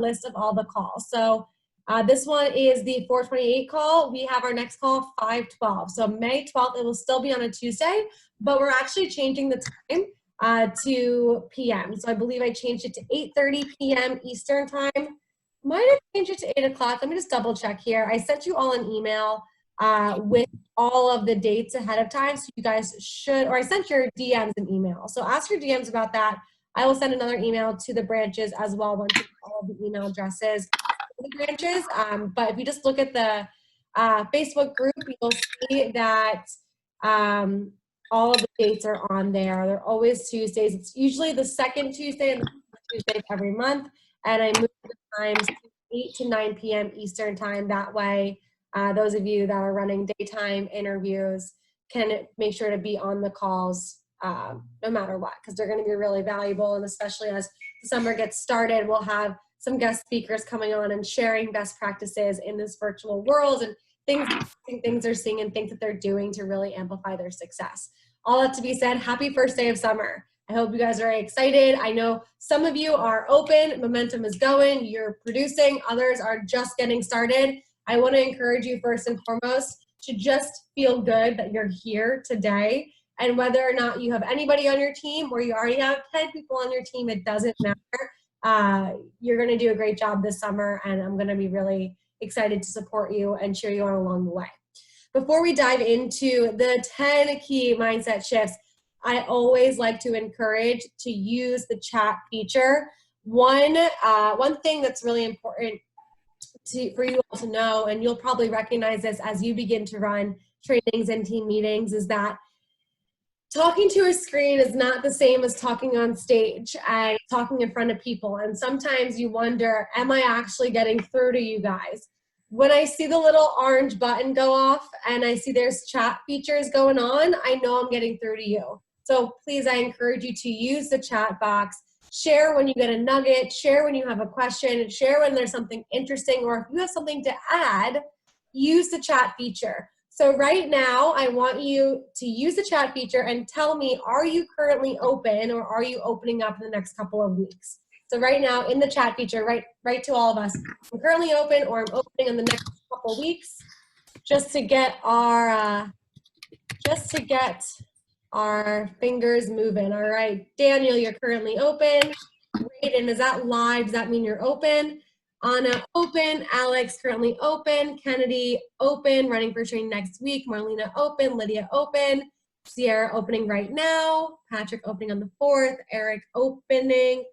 list of all the calls. So this one is the 428 call. We have our next call 5/12. So May 12th, it will still be on a Tuesday, but we're actually changing the time to PM. So I believe I changed it to 8:30 PM Eastern time. Might have changed it to 8 o'clock. Let me just double check here. I sent you all an email with all of the dates ahead of time. So you guys should, or I sent your DMs an email. So ask your DMs about that. I will send another email to the branches as well once you get all of the email addresses for the branches. But if you just look at the Facebook group, you'll see that all of the dates are on there. They're always Tuesdays. It's usually the second Tuesday and the fourth Tuesday of every month. And I move the times to 8 to 9 p.m. Eastern time. That way, those of you that are running daytime interviews can make sure to be on the calls no matter what, because they're going to be really valuable. And especially as the summer gets started, we'll have some guest speakers coming on and sharing best practices in this virtual world and things they're seeing and things that they're doing to really amplify their success. All that to be said, happy first day of summer. I hope you guys are very excited. I know some of you are open, momentum is going, you're producing, others are just getting started. I want to encourage you first and foremost to just feel good that you're here today. And whether or not you have anybody on your team or you already have 10 people on your team, it doesn't matter. You're going to do a great job this summer, and I'm going to be really excited to support you and cheer you on along the way. Before we dive into the 10 key mindset shifts, I always like to encourage to use the chat feature. One thing that's really important for you all to know, and you'll probably recognize this as you begin to run trainings and team meetings, is that talking to a screen is not the same as talking on stage and talking in front of people. And sometimes you wonder, am I actually getting through to you guys? When I see the little orange button go off and I see there's chat features going on, I know I'm getting through to you. So please, I encourage you to use the chat box. Share when you get a nugget, share when you have a question, share when there's something interesting, or if you have something to add, use the chat feature. So right now, I want you to use the chat feature and tell me, are you currently open or are you opening up in the next couple of weeks? So right now in the chat feature, write to all of us, I'm currently open or I'm opening in the next couple of weeks, just to get our fingers moving. All right, Daniel, you're currently open. Great, and is that live? Does that mean you're open? Anna, open. Alex, currently open. Kennedy, open. Running for training next week. Marlena, open. Lydia, open. Sierra, opening right now. Patrick, opening on the 4th. Eric, opening.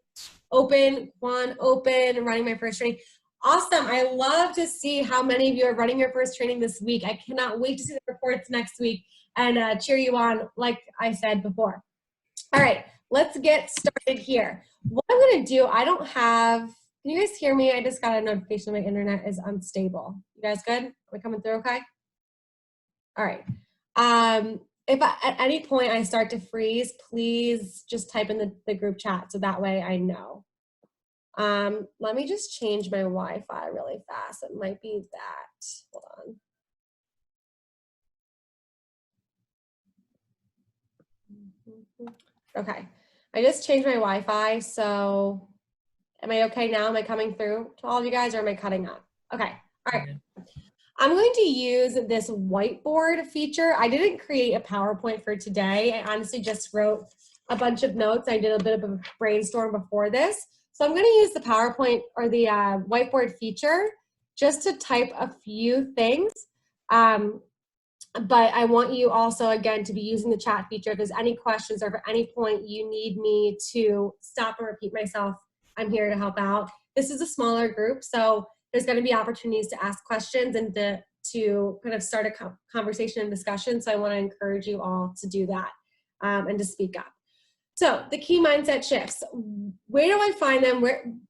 Open. Juan, open. Running my first training. Awesome. I love to see how many of you are running your first training this week. I cannot wait to see the reports next week and cheer you on, like I said before. All right, let's get started here. What I'm going to do, I don't have, can you guys hear me? I just got a notification my internet is unstable. You guys good? Are we coming through okay? All right. If at any point I start to freeze, please just type in the group chat so that way I know. Let me just change my Wi-Fi really fast. It might be that. Hold on. Okay, I just changed my Wi-Fi, so am I okay now? Am I coming through to all of you guys, or am I cutting up? Okay, all right. I'm going to use this whiteboard feature. I didn't create a PowerPoint for today. I honestly just wrote a bunch of notes. I did a bit of a brainstorm before this. So I'm going to use the PowerPoint or the whiteboard feature just to type a few things. But I want you also, again, to be using the chat feature. If there's any questions or for any point you need me to stop and repeat myself, I'm here to help out. This is a smaller group, so there's going to be opportunities to ask questions and to kind of start a conversation and discussion. So I want to encourage you all to do that and to speak up. So the key mindset shifts, where do I find them?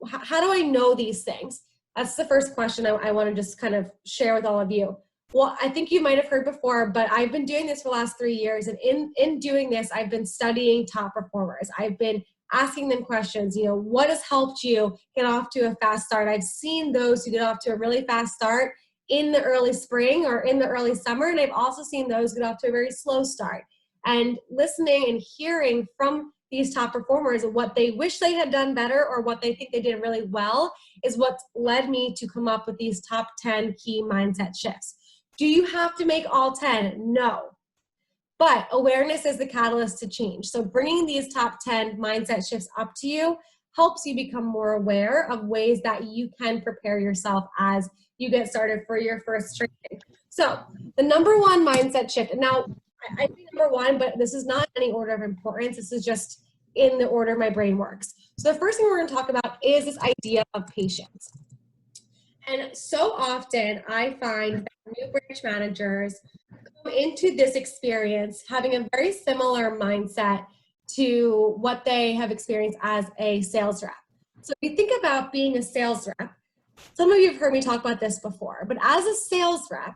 How do I know these things? That's the first question I want to just kind of share with all of you. Well, I think you might have heard before, but I've been doing this for the last 3 years. And in doing this, I've been studying top performers. I've been asking them questions, what has helped you get off to a fast start? I've seen those who get off to a really fast start in the early spring or in the early summer. And I've also seen those get off to a very slow start. And listening and hearing from these top performers, what they wish they had done better or what they think they did really well is what led me to come up with these top 10 key mindset shifts. Do you have to make all 10? No. But awareness is the catalyst to change. So bringing these top 10 mindset shifts up to you helps you become more aware of ways that you can prepare yourself as you get started for your first training. So the number one mindset shift, and now I think number one, but this is not any order of importance. This is just in the order my brain works. So the first thing we're going to talk about is this idea of patience. And so often I find that new branch managers come into this experience having a very similar mindset to what they have experienced as a sales rep. So if you think about being a sales rep, some of you have heard me talk about this before, but as a sales rep,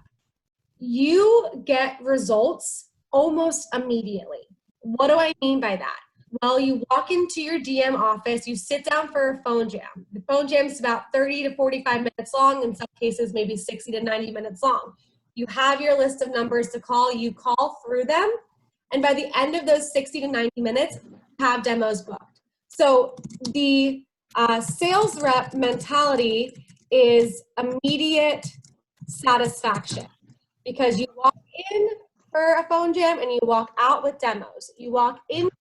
you get results almost immediately. What do I mean by that? Well, you walk into your DM office, you sit down for a phone jam. The phone jam is about 30 to 45 minutes long, in some cases maybe 60 to 90 minutes long. You have your list of numbers to call, you call through them, and by the end of those 60 to 90 minutes, you have demos booked. So the sales rep mentality is immediate satisfaction because you walk in for a phone jam and you walk out with demos. You walk into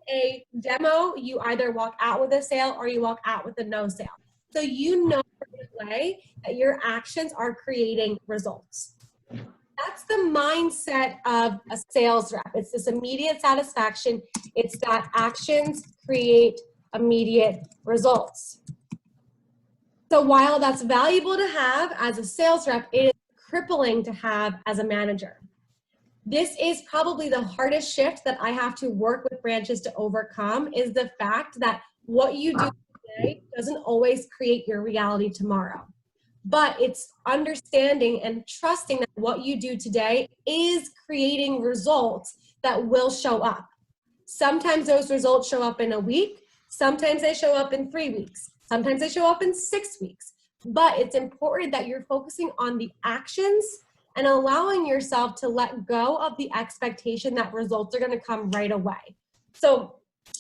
a demo, you either walk out with a sale or you walk out with a no sale. So you know right away that your actions are creating results. That's the mindset of a sales rep. It's this immediate satisfaction. It's that actions create immediate results. So while that's valuable to have as a sales rep, it is crippling to have as a manager. This is probably the hardest shift that I have to work with branches to overcome, is the fact that what you do today doesn't always create your reality tomorrow. But it's understanding and trusting that what you do today is creating results that will show up. Sometimes those results show up in a week. Sometimes they show up in 3 weeks. Sometimes they show up in 6 weeks. But it's important that you're focusing on the actions and allowing yourself to let go of the expectation that results are going to come right away. So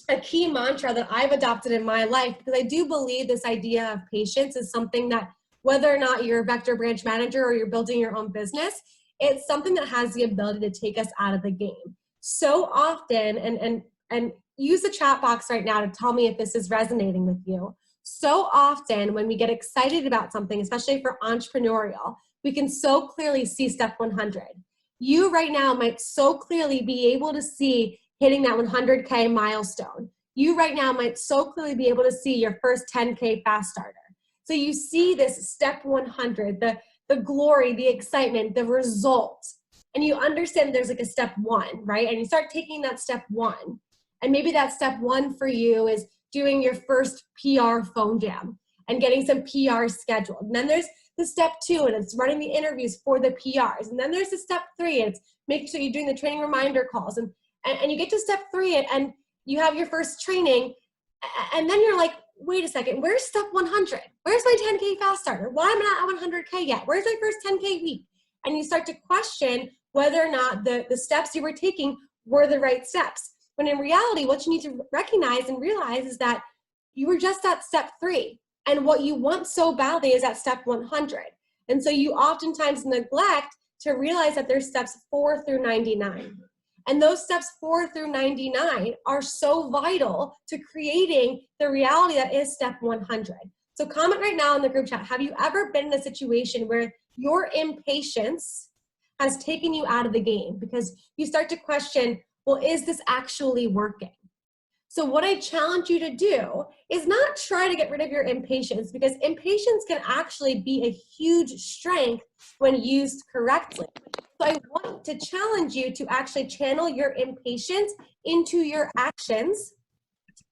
a key mantra that I've adopted in my life, because I do believe this idea of patience is something that, whether or not you're a vector branch manager or you're building your own business, it's something that has the ability to take us out of the game. So often, and use the chat box right now to tell me if this is resonating with you. So often when we get excited about something, especially for entrepreneurial, we can so clearly see step 100. You right now might so clearly be able to see hitting that 100K milestone. You right now might so clearly be able to see your first 10K fast starter. So you see this step 100, the glory, the excitement, the result, and you understand there's like a step 1, right? And you start taking that step 1. And maybe that step 1 for you is doing your first PR phone jam and getting some PR scheduled. And then there's the step 2, and it's running the interviews for the PRs. And then there's the step 3, and it's making sure you're doing the training reminder calls. And you get to step 3, and you have your first training, and then you're like, wait a second, where's step 100? Where's my 10K fast starter? Why am I not at 100K yet? Where's my first 10K week? And you start to question whether or not the steps you were taking were the right steps. When in reality, what you need to recognize and realize is that you were just at step 3. And what you want so badly is at step 100. And so you oftentimes neglect to realize that there's steps 4 through 99. And those steps 4 through 99 are so vital to creating the reality that is step 100. So comment right now in the group chat, have you ever been in a situation where your impatience has taken you out of the game because you start to question, well, is this actually working? So what I challenge you to do is not try to get rid of your impatience, because impatience can actually be a huge strength when used correctly. So I want to challenge you to actually channel your impatience into your actions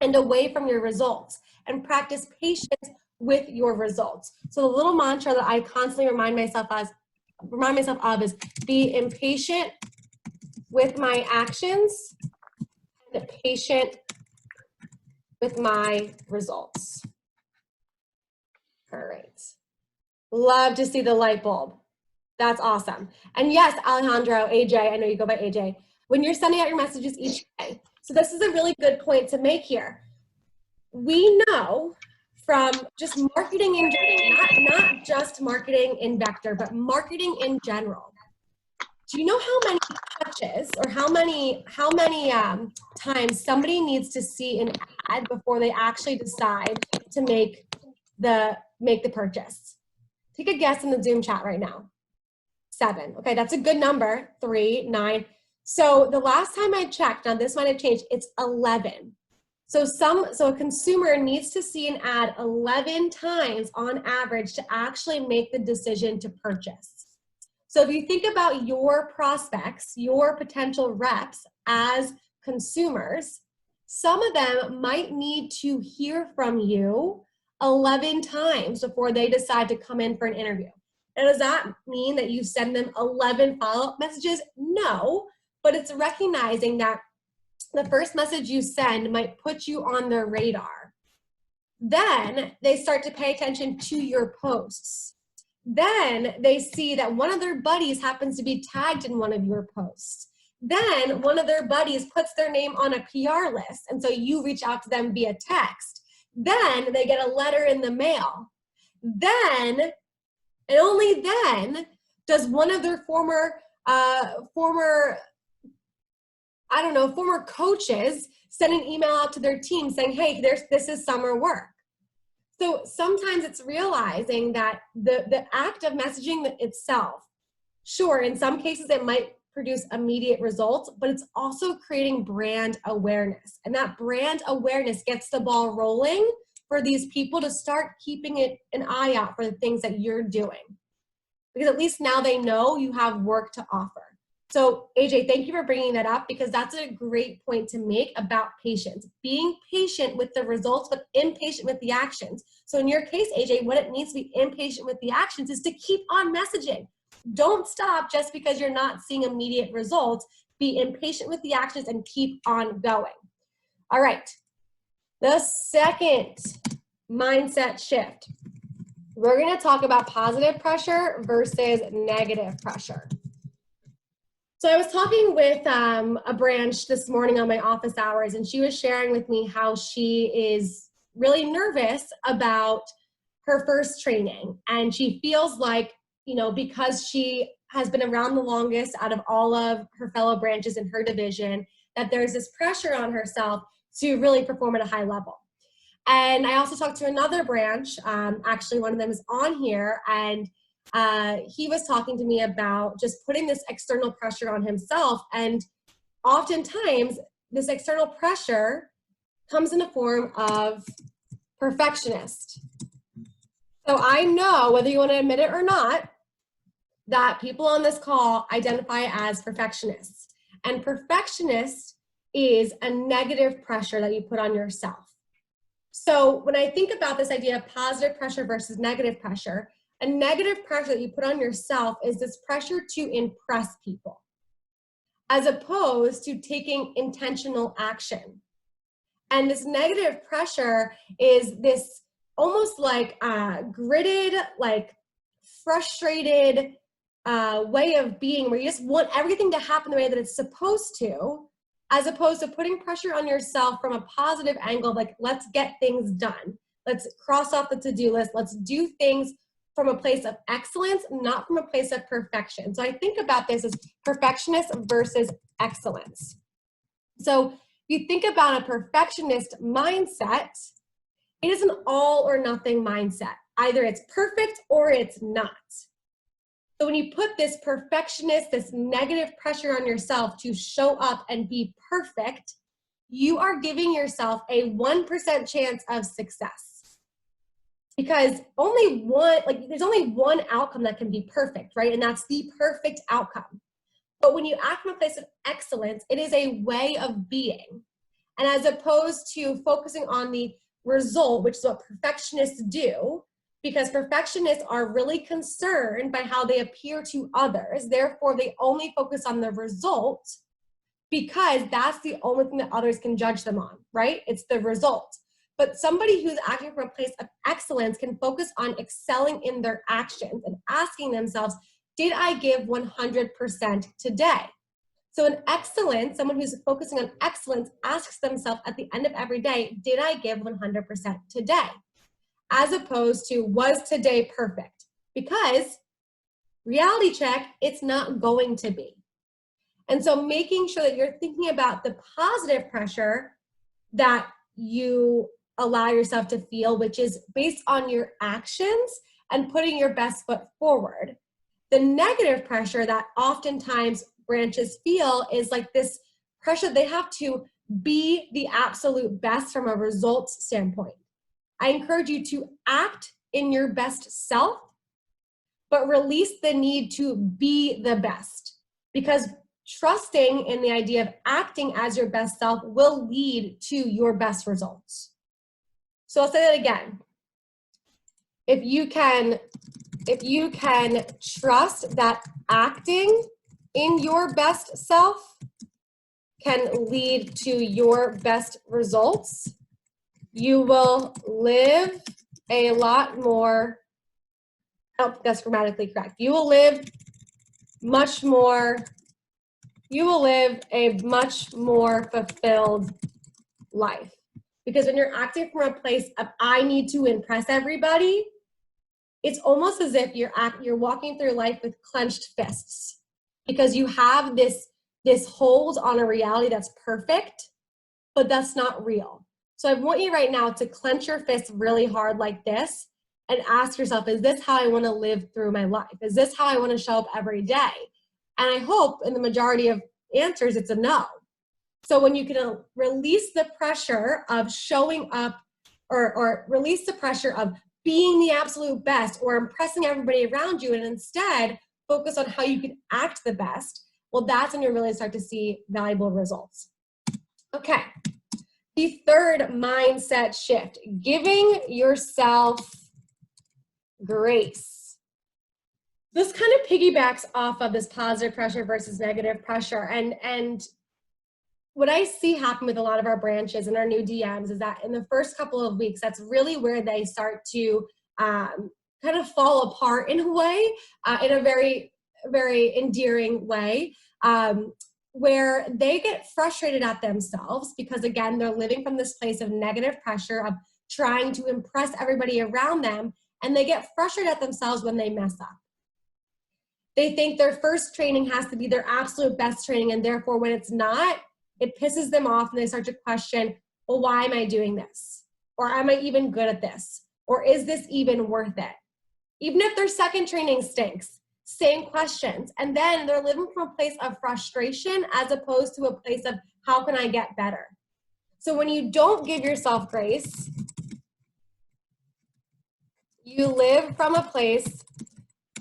and away from your results, and practice patience with your results. So the little mantra that I constantly remind myself of is be impatient with my actions and patient with my results. All right. Love to see the light bulb. That's awesome. And yes, Alejandro, AJ, I know you go by AJ. When you're sending out your messages each day, So this is a really good point to make here. We know from just marketing in general, not just marketing in Vector, but marketing in general. Do you know how many touches or how many times somebody needs to see an ad before they actually decide to make the purchase? Take a guess in the Zoom chat right now. 7. Okay, that's a good number. 3, 9. So the last time I checked, now this might have changed, it's 11. So a consumer needs to see an ad 11 times on average to actually make the decision to purchase. So if you think about your prospects, your potential reps as consumers, some of them might need to hear from you 11 times before they decide to come in for an interview. Now, does that mean that you send them 11 follow-up messages? No, but it's recognizing that the first message you send might put you on their radar. Then they start to pay attention to your posts. Then they see that one of their buddies happens to be tagged in one of your posts. Then one of their buddies puts their name on a PR list, and so you reach out to them via text. Then they get a letter in the mail. Then, and only then, does one of their former coaches send an email out to their team saying, hey, this is summer work. So sometimes it's realizing that the act of messaging itself, sure, in some cases it might produce immediate results, but it's also creating brand awareness. And that brand awareness gets the ball rolling for these people to start keeping an eye out for the things that you're doing. Because at least now they know you have work to offer. So AJ, thank you for bringing that up, because that's a great point to make about patience. Being patient with the results, but impatient with the actions. So in your case, AJ, what it means to be impatient with the actions is to keep on messaging. Don't stop just because you're not seeing immediate results. Be impatient with the actions and keep on going. All right, the second mindset shift. We're gonna talk about positive pressure versus negative pressure. So I was talking with a branch this morning on my office hours, and she was sharing with me how she is really nervous about her first training. And she feels like, you know, because she has been around the longest out of all of her fellow branches in her division, that there's this pressure on herself to really perform at a high level. And I also talked to another branch, actually one of them is on here, and he was talking to me about just putting this external pressure on himself. And oftentimes this external pressure comes in the form of perfectionist. So I know, whether you want to admit it or not, that people on this call identify as perfectionists. And perfectionist is a negative pressure that you put on yourself. So when I think about this idea of positive pressure versus negative pressure, a negative pressure that you put on yourself is this pressure to impress people, as opposed to taking intentional action. And this negative pressure is this almost like gritted, like frustrated way of being, where you just want everything to happen the way that it's supposed to, as opposed to putting pressure on yourself from a positive angle, like let's get things done. Let's cross off the to-do list. Let's do things from a place of excellence, not from a place of perfection. So I think about this as perfectionist versus excellence. So if you think about a perfectionist mindset, it is an all or nothing mindset. Either it's perfect or it's not. So when you put this perfectionist, this negative pressure on yourself to show up and be perfect, you are giving yourself a 1% chance of success. Because there's only one outcome that can be perfect, right? And that's the perfect outcome. But when you act from a place of excellence, it is a way of being. And as opposed to focusing on the result, which is what perfectionists do, because perfectionists are really concerned by how they appear to others. Therefore, they only focus on the result because that's the only thing that others can judge them on, right? It's the result. But somebody who's acting from a place of excellence can focus on excelling in their actions and asking themselves, did I give 100% today? So an excellence, someone who's focusing on excellence, asks themselves at the end of every day, did I give 100% today? As opposed to, was today perfect? Because reality check, it's not going to be. And so making sure that you're thinking about the positive pressure that you allow yourself to feel, which is based on your actions and putting your best foot forward. The negative pressure that oftentimes branches feel is like this pressure they have to be the absolute best from a results standpoint. I encourage you to act in your best self, but release the need to be the best, because trusting in the idea of acting as your best self will lead to your best results. So I'll say that again. If you can trust that acting in your best self can lead to your best results, you will live a lot more, oh, that's grammatically correct. You will live a much more fulfilled life. Because when you're acting from a place of, I need to impress everybody, it's almost as if you're walking through life with clenched fists, because you have this hold on a reality that's perfect, but that's not real. So I want you right now to clench your fists really hard like this and ask yourself, is this how I want to live through my life? Is this how I want to show up every day? And I hope in the majority of answers, it's a no. So when you can release the pressure of showing up, or release the pressure of being the absolute best or impressing everybody around you, and instead focus on how you can act the best, well, that's when you really start to see valuable results. Okay, the third mindset shift, giving yourself grace. This kind of piggybacks off of this positive pressure versus negative pressure. And what I see happen with a lot of our branches and our new DMs is that in the first couple of weeks, that's really where they start to kind of fall apart in a way, in a very, very endearing way, where they get frustrated at themselves because, again, they're living from this place of negative pressure of trying to impress everybody around them, and they get frustrated at themselves when they mess up. They think their first training has to be their absolute best training, and therefore when it's not, it pisses them off and they start to question, well, why am I doing this? Or am I even good at this? Or is this even worth it? Even if their second training stinks, same questions. And then they're living from a place of frustration as opposed to a place of how can I get better? So when you don't give yourself grace, you live from a place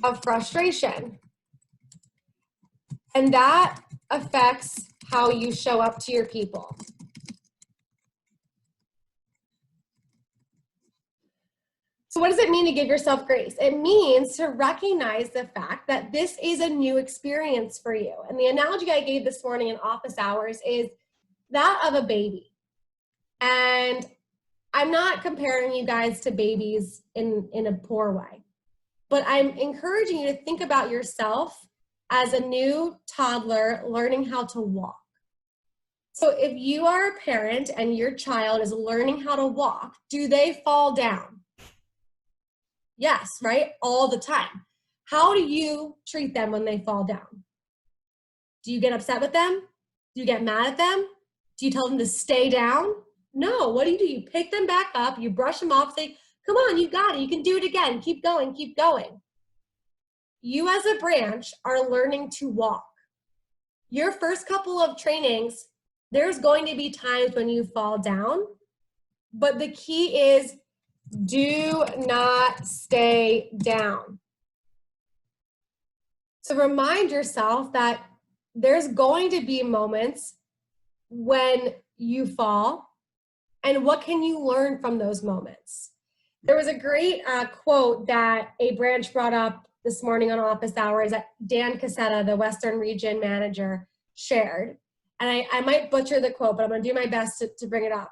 of frustration. And that affects how you show up to your people. So what does it mean to give yourself grace? It means to recognize the fact that this is a new experience for you. And the analogy I gave this morning in office hours is that of a baby. And I'm not comparing you guys to babies in a poor way, but I'm encouraging you to think about yourself as a new toddler learning how to walk. So if you are a parent and your child is learning how to walk, do they fall down? Yes, right? All the time. How do you treat them when they fall down? Do you get upset with them? Do you get mad at them? Do you tell them to stay down? No, what do? You pick them back up, you brush them off, say, come on, you got it, you can do it again, keep going, keep going. You as a branch are learning to walk. Your first couple of trainings, there's going to be times when you fall down, but the key is do not stay down. So remind yourself that there's going to be moments when you fall, and what can you learn from those moments? There was a great quote that a branch brought up this morning on office hours that Dan Cassetta, the Western Region Manager, shared. And I might butcher the quote, but I'm gonna do my best to bring it up.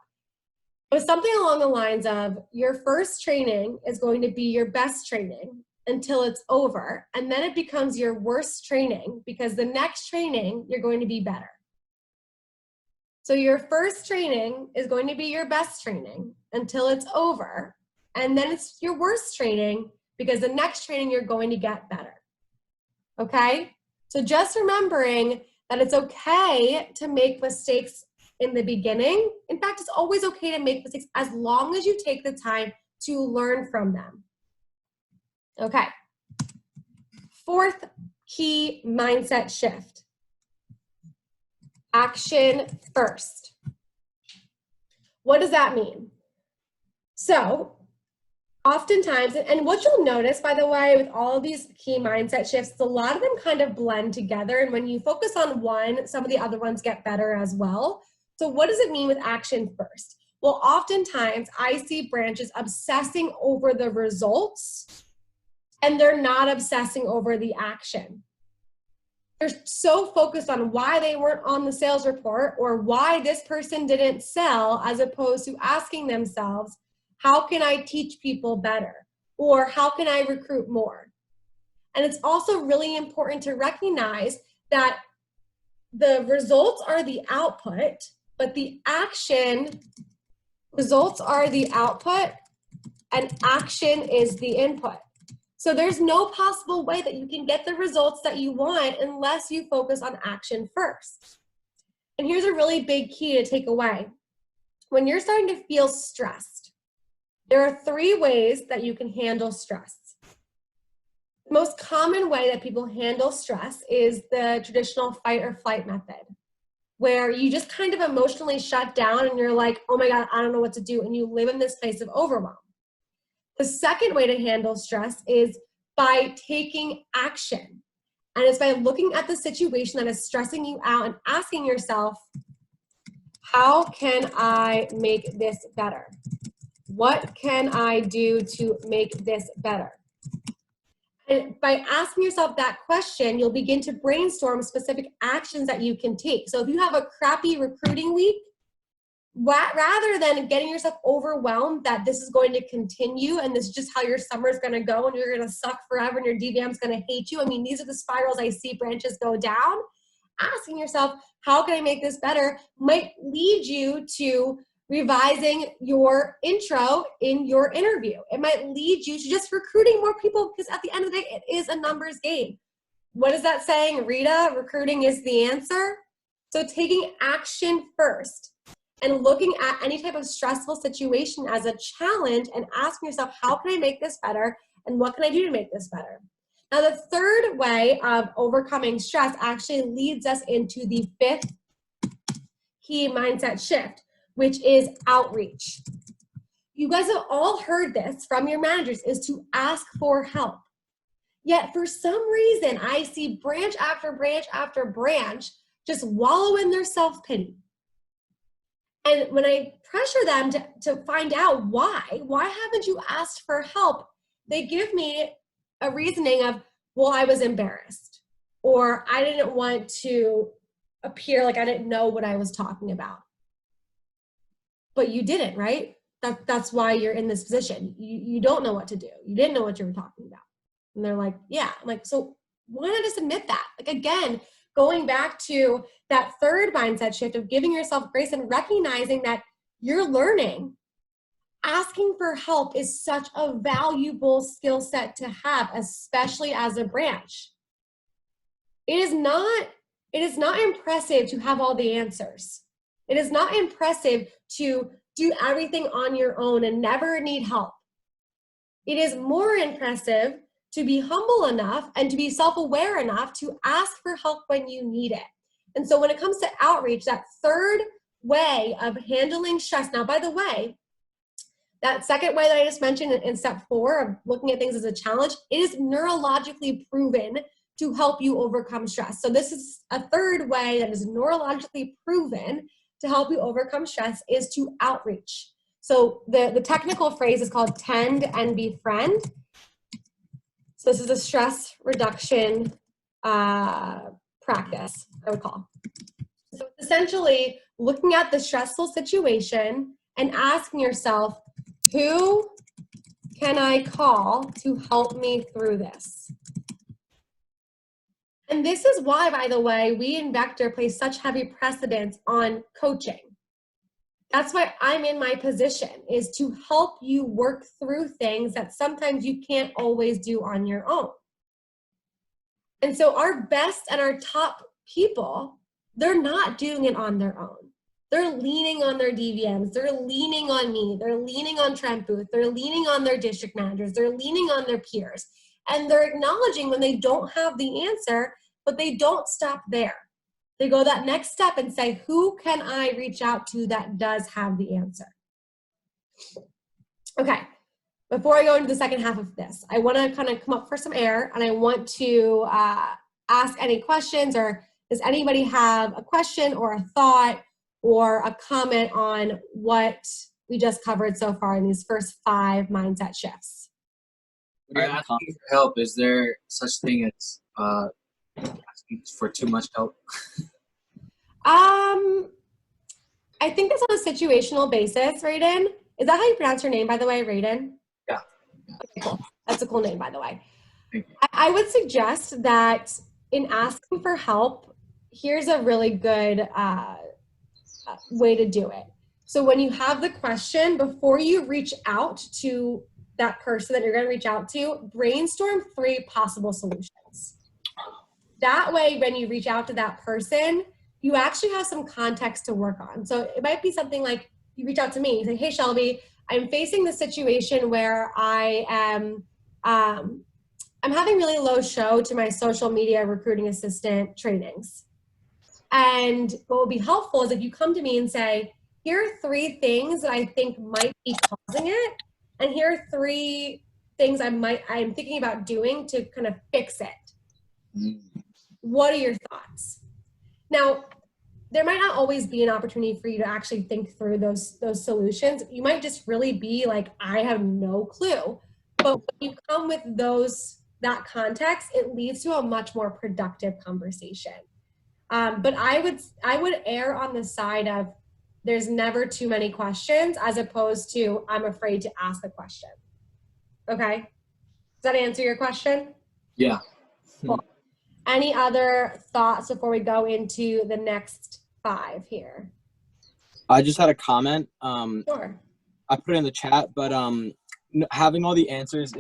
It was something along the lines of, your first training is going to be your best training, until it's over, and then it becomes your worst training because the next training, you're going to be better. So your first training is going to be your best training until it's over, and then it's your worst training because the next training you're going to get better. Okay? So just remembering that it's okay to make mistakes in the beginning. In fact, it's always okay to make mistakes as long as you take the time to learn from them. Okay. Fourth key mindset shift. Action first. What does that mean? So, oftentimes, and what you'll notice, by the way, with all of these key mindset shifts, a lot of them kind of blend together. And when you focus on one, some of the other ones get better as well. So what does it mean with action first? Well, oftentimes I see branches obsessing over the results and they're not obsessing over the action. They're so focused on why they weren't on the sales report or why this person didn't sell, as opposed to asking themselves, how can I teach people better? Or how can I recruit more? And it's also really important to recognize that the results are the output, but the action, results are the output and action is the input. So there's no possible way that you can get the results that you want unless you focus on action first. And here's a really big key to take away. When you're starting to feel stressed, there are 3 ways that you can handle stress. The most common way that people handle stress is the traditional fight or flight method, where you just kind of emotionally shut down and you're like, oh my God, I don't know what to do. And you live in this place of overwhelm. The second way to handle stress is by taking action. And it's by looking at the situation that is stressing you out and asking yourself, how can I make this better? What can I do to make this better? And by asking yourself that question, you'll begin to brainstorm specific actions that you can take. So if you have a crappy recruiting week, rather than getting yourself overwhelmed that this is going to continue and this is just how your summer is going to go and you're going to suck forever and your DVM is going to hate you. I mean, these are the spirals I see branches go down. Asking yourself, how can I make this better, might lead you to revising your intro in your interview. It might lead you to just recruiting more people, because at the end of the day, it is a numbers game. What is that saying, Rita? Recruiting is the answer. So taking action first and looking at any type of stressful situation as a challenge and asking yourself, how can I make this better? And what can I do to make this better? Now, the third way of overcoming stress actually leads us into the 5th key mindset shift, which is outreach. You guys have all heard this from your managers, is to ask for help. Yet for some reason, I see branch after branch after branch just wallow in their self-pity. And when I pressure them to find out why haven't you asked for help? They give me a reasoning of, well, I was embarrassed, or I didn't want to appear like I didn't know what I was talking about. But you didn't, right? That's why you're in this position. You don't know what to do. You didn't know what you were talking about. And they're like, yeah. I'm like, so why not just admit that? Like, again, going back to that third mindset shift of giving yourself grace and recognizing that you're learning. Asking for help is such a valuable skill set to have, especially as a branch. It is not impressive to have all the answers. It is not impressive to do everything on your own and never need help. It is more impressive to be humble enough and to be self-aware enough to ask for help when you need it. And so when it comes to outreach, that third way of handling stress, now, by the way, that second way that I just mentioned in step 4 of looking at things as a challenge, it is neurologically proven to help you overcome stress. So this is a third way that is neurologically proven to help you overcome stress, is to outreach. So the technical phrase is called tend and befriend. So this is a stress reduction practice, I would call. So essentially looking at the stressful situation and asking yourself, who can I call to help me through this? And this is why, by the way, we in Vector place such heavy precedence on coaching. That's why I'm in my position, is to help you work through things that sometimes you can't always do on your own. And so our best and our top people, they're not doing it on their own. They're leaning on their DVMs. They're leaning on me. They're leaning on Trent Booth. They're leaning on their district managers. They're leaning on their peers. And they're acknowledging when they don't have the answer, but they don't stop there. They go that next step and say, who can I reach out to that does have the answer? Okay, before I go into the second half of this, I want to kind of come up for some air, and I want to ask any questions, or does anybody have a question or a thought or a comment on what we just covered so far in these first 5 mindset shifts? When you're asking for help, is there such thing as asking for too much help? I think that's on a situational basis, Raiden. Is that how you pronounce your name, by the way, Raiden? Yeah. Okay, cool. That's a cool name, by the way. Thank you. I would suggest that in asking for help, here's a really good way to do it. So when you have the question, before you reach out to that person that you're going to reach out to, brainstorm 3 possible solutions. That way, when you reach out to that person, you actually have some context to work on. So it might be something like, you reach out to me, you say, hey, Shelby, I'm facing this situation where I am, I'm having really low show to my social media recruiting assistant trainings. And what would be helpful is if you come to me and say, here are 3 things that I think might be causing it, and here are 3 things I'm thinking about doing to kind of fix it. What are your thoughts? Now, there might not always be an opportunity for you to actually think through those solutions. You might just really be like, I have no clue. But when you come with that context, it leads to a much more productive conversation. But I would err on the side of there's never too many questions, as opposed to I'm afraid to ask the question. Okay? Does that answer your question? Yeah. Cool. Any other thoughts before we go into the next 5 here? I just had a comment. Sure. I put it in the chat, but having all the answers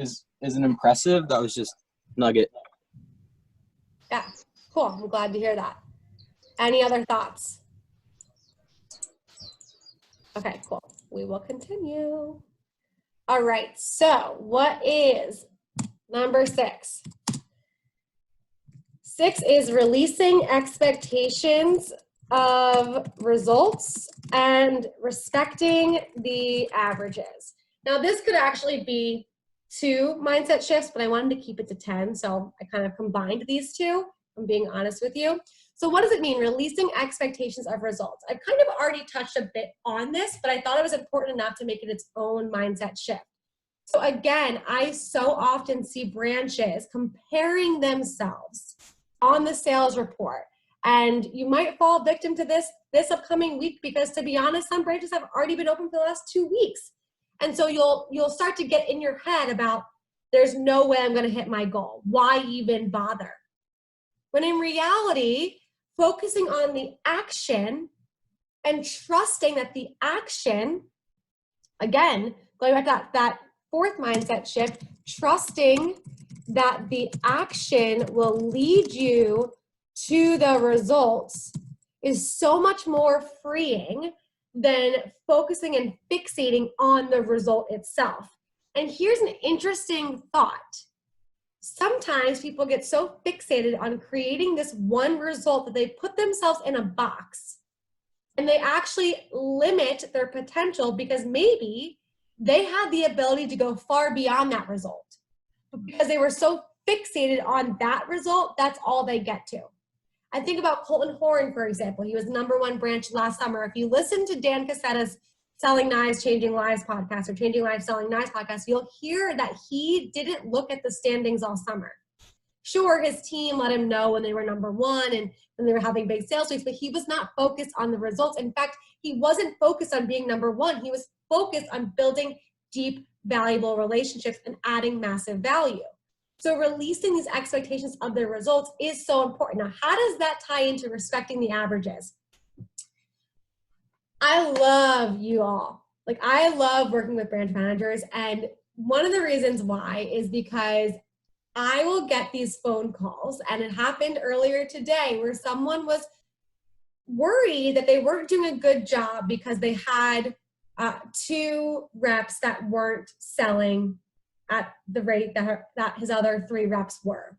isn't impressive. That was just nugget. Yeah, cool. I'm glad to hear that. Any other thoughts? Okay, cool. We will continue. All right, so what is number 6? 6 is releasing expectations of results and respecting the averages. Now, this could actually be 2 mindset shifts, but I wanted to keep it to 10, so I kind of combined these 2, if I'm being honest with you. So what does it mean, releasing expectations of results? I've kind of already touched a bit on this, but I thought it was important enough to make it its own mindset shift. So again, I so often see branches comparing themselves on the sales report. And you might fall victim to this upcoming week, because to be honest, some branches have already been open for the last 2 weeks. And so you'll start to get in your head about, there's no way I'm going to hit my goal. Why even bother? When in reality, focusing on the action and trusting that the action, again, going back to that 4th mindset shift, trusting that the action will lead you to the results is so much more freeing than focusing and fixating on the result itself. And here's an interesting thought. Sometimes people get so fixated on creating this one result that they put themselves in a box, and they actually limit their potential because maybe they had the ability to go far beyond that result. But because they were so fixated on that result, that's all they get to. I think about Colton Horn, for example. He was #1 branch last summer. If you listen to Dan Cassetta's Selling Knives, Changing Lives podcast, or Changing Lives, Selling Knives podcast, you'll hear that he didn't look at the standings all summer. Sure, his team let him know when they were #1 and when they were having big sales weeks, but he was not focused on the results. In fact, he wasn't focused on being #1. He was focused on building deep, valuable relationships and adding massive value. So releasing these expectations of their results is so important. Now, how does that tie into respecting the averages? I love you all. Like, I love working with branch managers, and one of the reasons why is because I will get these phone calls, and it happened earlier today where someone was worried that they weren't doing a good job because they had 2 reps that weren't selling at the rate that his other 3 reps were.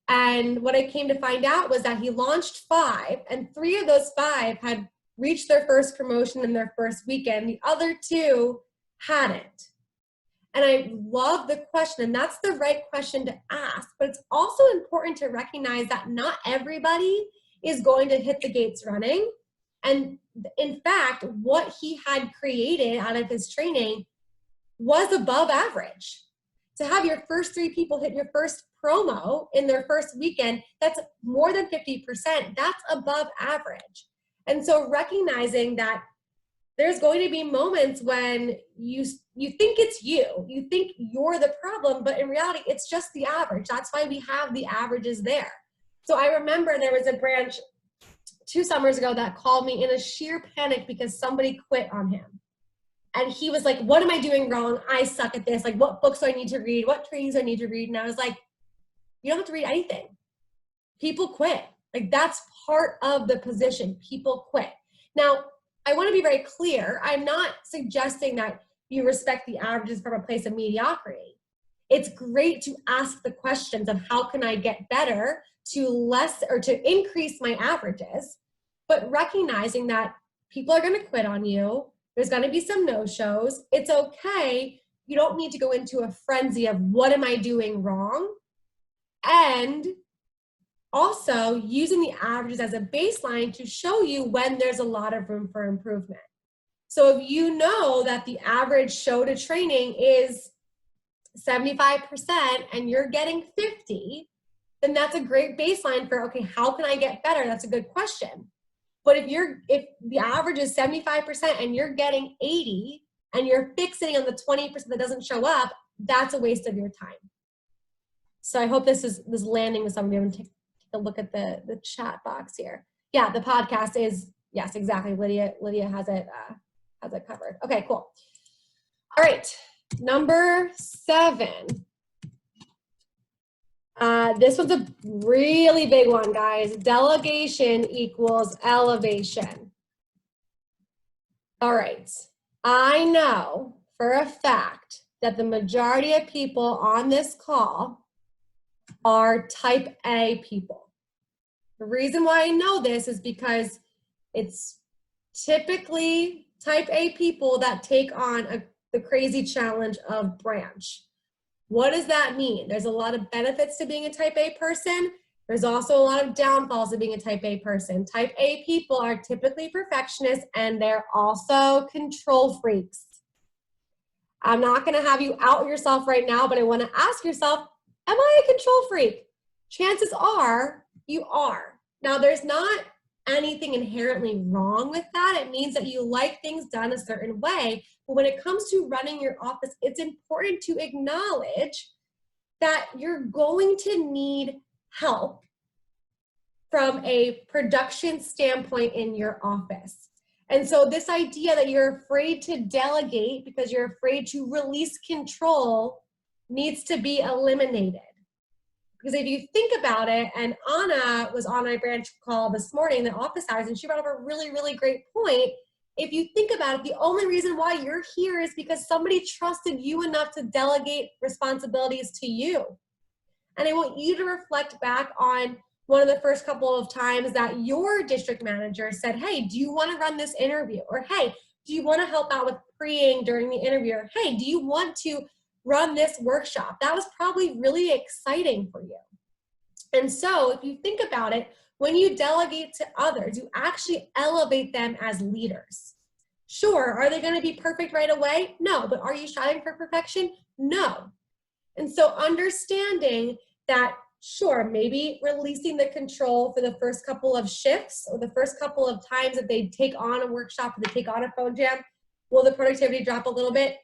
And what I came to find out was that he launched 5, and 3 of those 5 had reached their first promotion in their first weekend. The other 2 hadn't. And I love the question, and that's the right question to ask, but it's also important to recognize that not everybody is going to hit the gates running. And in fact, what he had created out of his training was above average. To have your first 3 people hit your first promo in their first weekend, that's more than 50%. That's above average. And so recognizing that there's going to be moments when you think it's you think you're the problem, but in reality, it's just the average. That's why we have the averages there. So I remember there was a branch 2 summers ago that called me in a sheer panic because somebody quit on him. And he was like, what am I doing wrong? I suck at this. Like, what books do I need to read? What trainings do I need to read? And I was like, you don't have to read anything. People quit. Like, that's part of the position. People quit. Now, I want to be very clear. I'm not suggesting that you respect the averages from a place of mediocrity. It's great to ask the questions of how can I get better to increase my averages, but recognizing that people are going to quit on you. There's going to be some no-shows. It's okay. You don't need to go into a frenzy of what am I doing wrong? And also using the averages as a baseline to show you when there's a lot of room for improvement. So if you know that the average show to training is 75% and you're getting 50, then that's a great baseline for, okay, how can I get better? That's a good question. But if the average is 75% and you're getting 80 and you're fixating on the 20% that doesn't show up, that's a waste of your time. So I hope this is landing with some of you. I'm going to take a look at the chat box here. Yeah, the podcast is, yes, exactly. Lydia has it covered. Okay, cool. All right, number 7. This was a really big one, guys. Delegation equals elevation. All right. I know for a fact that the majority of people on this call are type A people. The reason why I know this is because it's typically type A people that take on the crazy challenge of branch. What does that mean? There's a lot of benefits to being a type A person. There's also a lot of downfalls of being a type A person. Type A people are typically perfectionists, and they're also control freaks. I'm not going to have you out yourself right now, but I want to ask yourself, am I a control freak? Chances are you are. Now, there's not anything inherently wrong with that. It means that you like things done a certain way. But when it comes to running your office, it's important to acknowledge that you're going to need help from a production standpoint in your office. And so this idea that you're afraid to delegate because you're afraid to release control needs to be eliminated. Because if you think about it, and Anna was on my branch call this morning, the office hours, and she brought up a really, really great point. If you think about it, the only reason why you're here is because somebody trusted you enough to delegate responsibilities to you. And I want you to reflect back on one of the first couple of times that your district manager said, hey, do you want to run this interview? Or, hey, do you want to help out with pre-ing during the interview? Or, hey, do you want to run this workshop? That was probably really exciting for you. And so if you think about it, when you delegate to others, you actually elevate them as leaders. Sure, are they going to be perfect right away? No, but are you striving for perfection? No. And so understanding that, sure, maybe releasing the control for the first couple of shifts or the first couple of times that they take on a workshop or they take on a phone jam, will the productivity drop a little bit?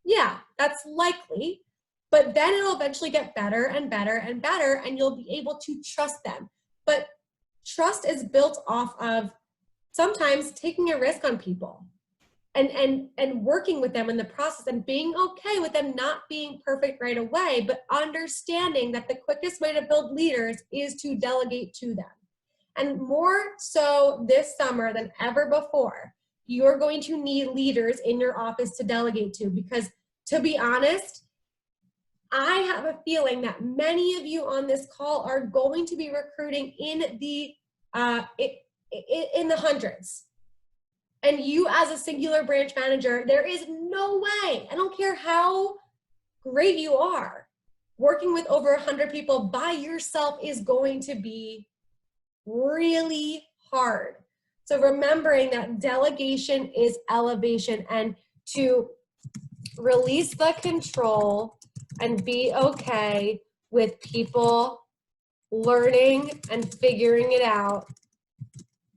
Yeah, that's likely. But then it'll eventually get better and better and better, and you'll be able to trust them. But trust is built off of sometimes taking a risk on people and working with them in the process and being okay with them not being perfect right away, but understanding that the quickest way to build leaders is to delegate to them. And more so this summer than ever before, you're going to need leaders in your office to delegate to, because to be honest, I have a feeling that many of you on this call are going to be recruiting in the hundreds. And you as a singular branch manager, there is no way, I don't care how great you are, working with over 100 people by yourself is going to be really hard. So remembering that delegation is elevation, and to release the control and be okay with people learning and figuring it out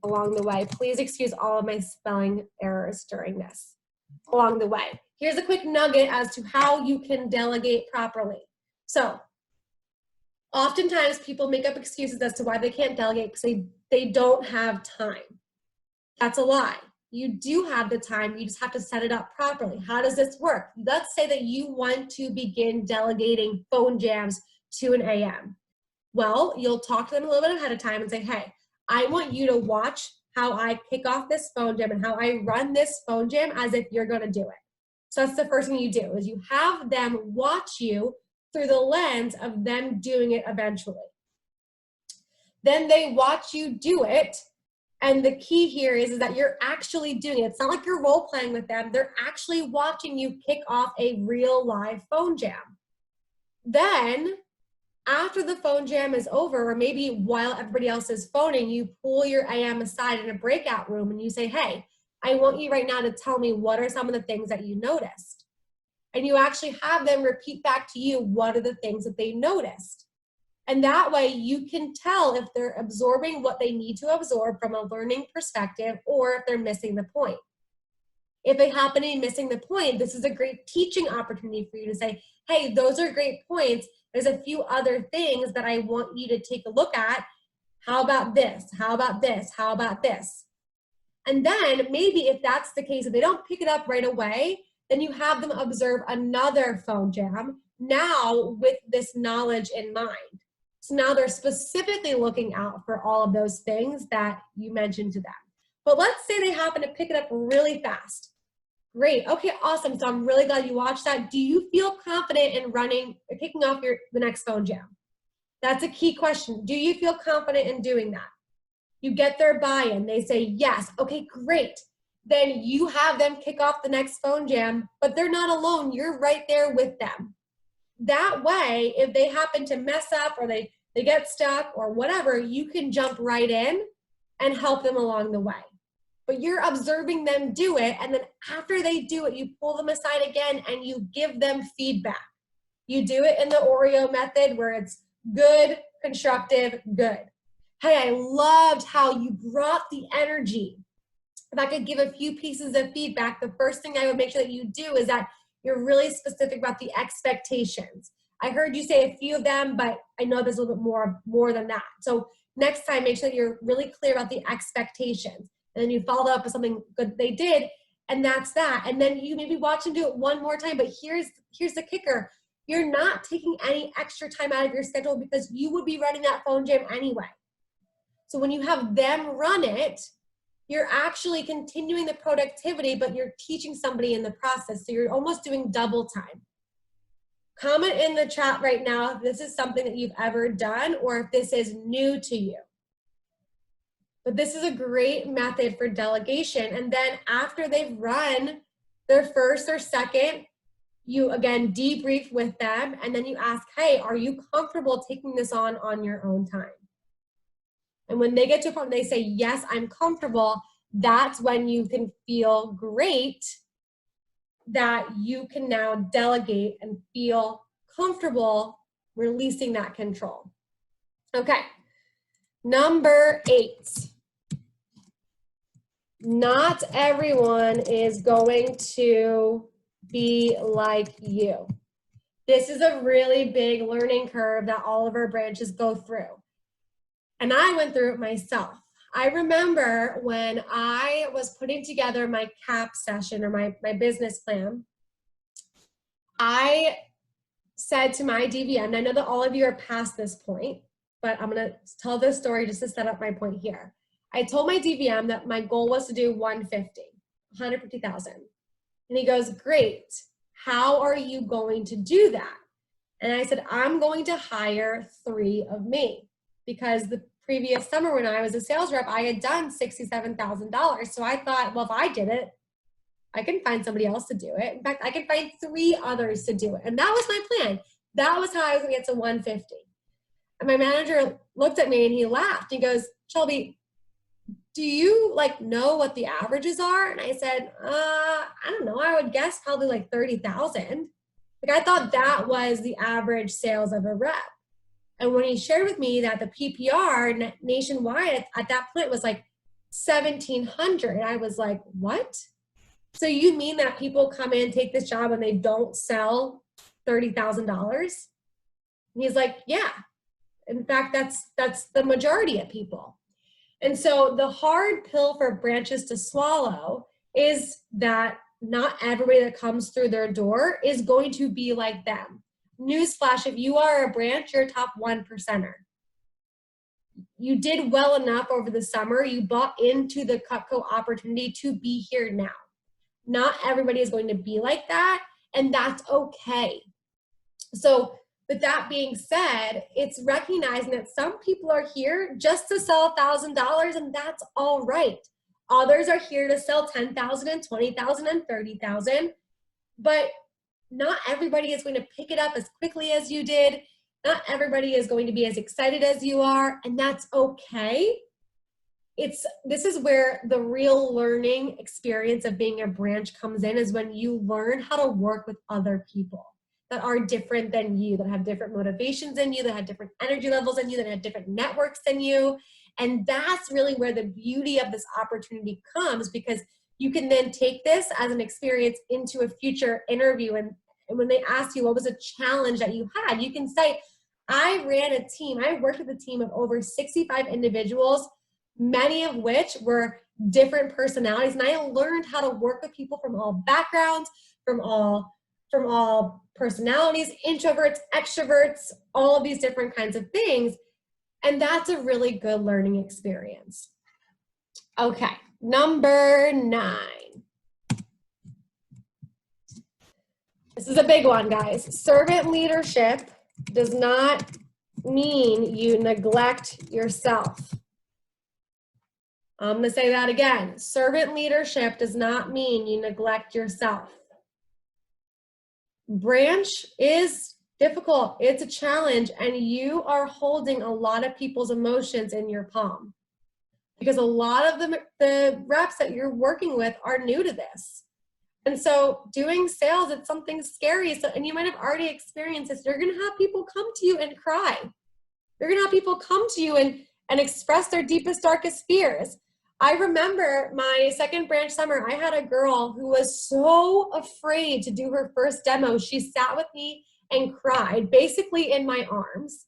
along the way. Please excuse all of my spelling errors during this along the way. Here's a quick nugget as to how you can delegate properly. So oftentimes people make up excuses as to why they can't delegate because they don't have time. That's a lie. You do have the time, you just have to set it up properly. How does this work? Let's say that you want to begin delegating phone jams to an AM. Well, you'll talk to them a little bit ahead of time and say, hey, I want you to watch how I kick off this phone jam and how I run this phone jam as if you're going to do it. So that's the first thing you do, is you have them watch you through the lens of them doing it eventually. Then they watch you do it. And the key here is that you're actually doing it. It's not like you're role playing with them. They're actually watching you kick off a real live phone jam. Then after the phone jam is over, or maybe while everybody else is phoning, you pull your AM aside in a breakout room and you say, hey, I want you right now to tell me what are some of the things that you noticed. And you actually have them repeat back to you what are the things that they noticed. And that way you can tell if they're absorbing what they need to absorb from a learning perspective or if they're missing the point. If they happen to be missing the point, this is a great teaching opportunity for you to say, hey, those are great points. There's a few other things that I want you to take a look at. How about this? How about this? How about this? And then maybe if that's the case, if they don't pick it up right away, then you have them observe another phone jam, now with this knowledge in mind. So now they're specifically looking out for all of those things that you mentioned to them. But let's say they happen to pick it up really fast. Great, okay, awesome. So I'm really glad you watched that. Do you feel confident in kicking off the next phone jam? That's a key question. Do you feel confident in doing that? You get their buy-in, they say yes, okay, great. Then you have them kick off the next phone jam, but they're not alone, you're right there with them. That way, if they happen to mess up or they get stuck or whatever, you can jump right in and help them along the way. But you're observing them do it, and then after they do it, you pull them aside again and you give them feedback. You do it in the Oreo method where it's good, constructive, good. Hey, I loved how you brought the energy. If I could give a few pieces of feedback, the first thing I would make sure that you do is that you're really specific about the expectations. I heard you say a few of them, but I know there's a little bit more than that. So next time, make sure that you're really clear about the expectations. And then you follow up with something good they did, and that's that. And then you maybe watch them do it one more time, but here's the kicker. You're not taking any extra time out of your schedule because you would be running that phone jam anyway. So when you have them run it, you're actually continuing the productivity, but you're teaching somebody in the process. So you're almost doing double time. Comment in the chat right now if this is something that you've ever done or if this is new to you. But this is a great method for delegation. And then after they've run their first or second, you again debrief with them and then you ask, hey, are you comfortable taking this on your own time? And when they get to a point where they say, yes, I'm comfortable, that's when you can feel great that you can now delegate and feel comfortable releasing that control. Okay, number 8. Not everyone is going to be like you. This is a really big learning curve that all of our branches go through. And I went through it myself. I remember when I was putting together my CAP session or my business plan, I said to my DVM, and I know that all of you are past this point, but I'm gonna tell this story just to set up my point here. I told my DVM that my goal was to do 150,000. And he goes, great, how are you going to do that? And I said, I'm going to hire 3 of me, because the previous summer when I was a sales rep, I had done $67,000. So I thought, well, if I did it, I can find somebody else to do it. In fact, I can find 3 others to do it. And that was my plan. That was how I was gonna get to 150. And my manager looked at me and he laughed. He goes, Shelby, do you know what the averages are? And I said, I don't know. I would guess probably like 30,000. I thought that was the average sales of a rep. And when he shared with me that the PPR nationwide at that point was like 1,700, I was like, what? So you mean that people come in, take this job, and they don't sell $30,000? And he's like, yeah. In fact, that's the majority of people. And so the hard pill for branches to swallow is that not everybody that comes through their door is going to be like them. Newsflash, if you are a branch, you're a top 1%er. You did well enough over the summer. You bought into the Cutco opportunity to be here now. Not everybody is going to be like that, and that's okay. So with that being said, it's recognizing that some people are here just to sell $1,000, and that's all right. Others are here to sell 10,000 and 20,000 and 30,000, but not everybody is going to pick it up as quickly as you did. Not everybody is going to be as excited as you are, and that's okay. This is where the real learning experience of being a branch comes in, is when you learn how to work with other people that are different than you, that have different motivations than you, that have different energy levels than you, that have different networks than you. And that's really where the beauty of this opportunity comes, because you can then take this as an experience into a future interview. And when they ask you what was a challenge that you had, you can say, I ran a team. I worked with a team of over 65 individuals, many of which were different personalities. And I learned how to work with people from all backgrounds, from all personalities, introverts, extroverts, all of these different kinds of things. And that's a really good learning experience. Okay, number 9. This is a big one, guys. Servant leadership does not mean you neglect yourself. I'm going to say that again. Servant leadership does not mean you neglect yourself. Branch is difficult. It's a challenge, and you are holding a lot of people's emotions in your palm, because a lot of the reps that you're working with are new to this. And so doing sales, it's something scary. So, and you might have already experienced this. You're going to have people come to you and cry. You're going to have people come to you and express their deepest, darkest fears. I remember my second branch summer, I had a girl who was so afraid to do her first demo. She sat with me and cried, basically in my arms.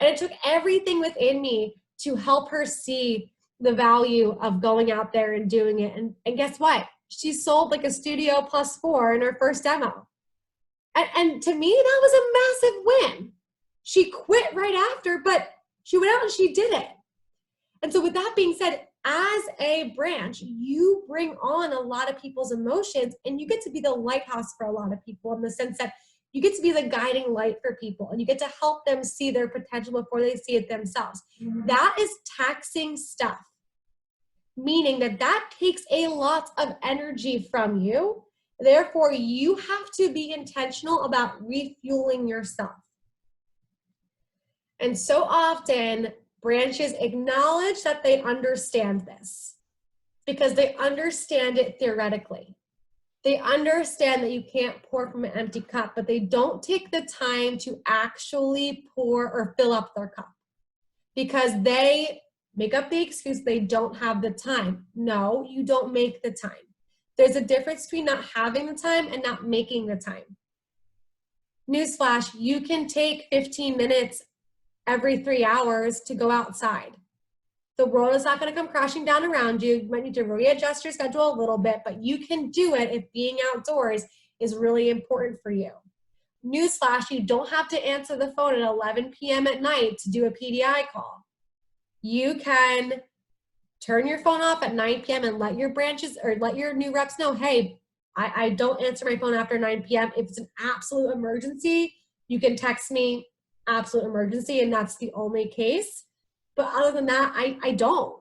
And it took everything within me to help her see the value of going out there and doing it. And guess what? She sold like a Studio +4 in her first demo. And to me, that was a massive win. She quit right after, but she went out and she did it. And so with that being said, as a branch, you bring on a lot of people's emotions, and you get to be the lighthouse for a lot of people, in the sense that you get to be the guiding light for people, and you get to help them see their potential before they see it themselves. That is taxing stuff, meaning that takes a lot of energy from you. Therefore, you have to be intentional about refueling yourself. And so often, branches acknowledge that they understand this, because they understand it theoretically. They understand that you can't pour from an empty cup, but they don't take the time to actually pour or fill up their cup, because they make up the excuse they don't have the time. No, you don't make the time. There's a difference between not having the time and not making the time. Newsflash, you can take 15 minutes every 3 hours to go outside. The world is not going to come crashing down around you. You might need to readjust your schedule a little bit, but you can do it if being outdoors is really important for you. Newsflash, you don't have to answer the phone at 11 p.m. at night to do a PDI call. You can turn your phone off at 9 p.m. and let your branches or let your new reps know, hey, I don't answer my phone after 9 p.m. If it's an absolute emergency, you can text me, absolute emergency, and that's the only case. But other than that, I don't.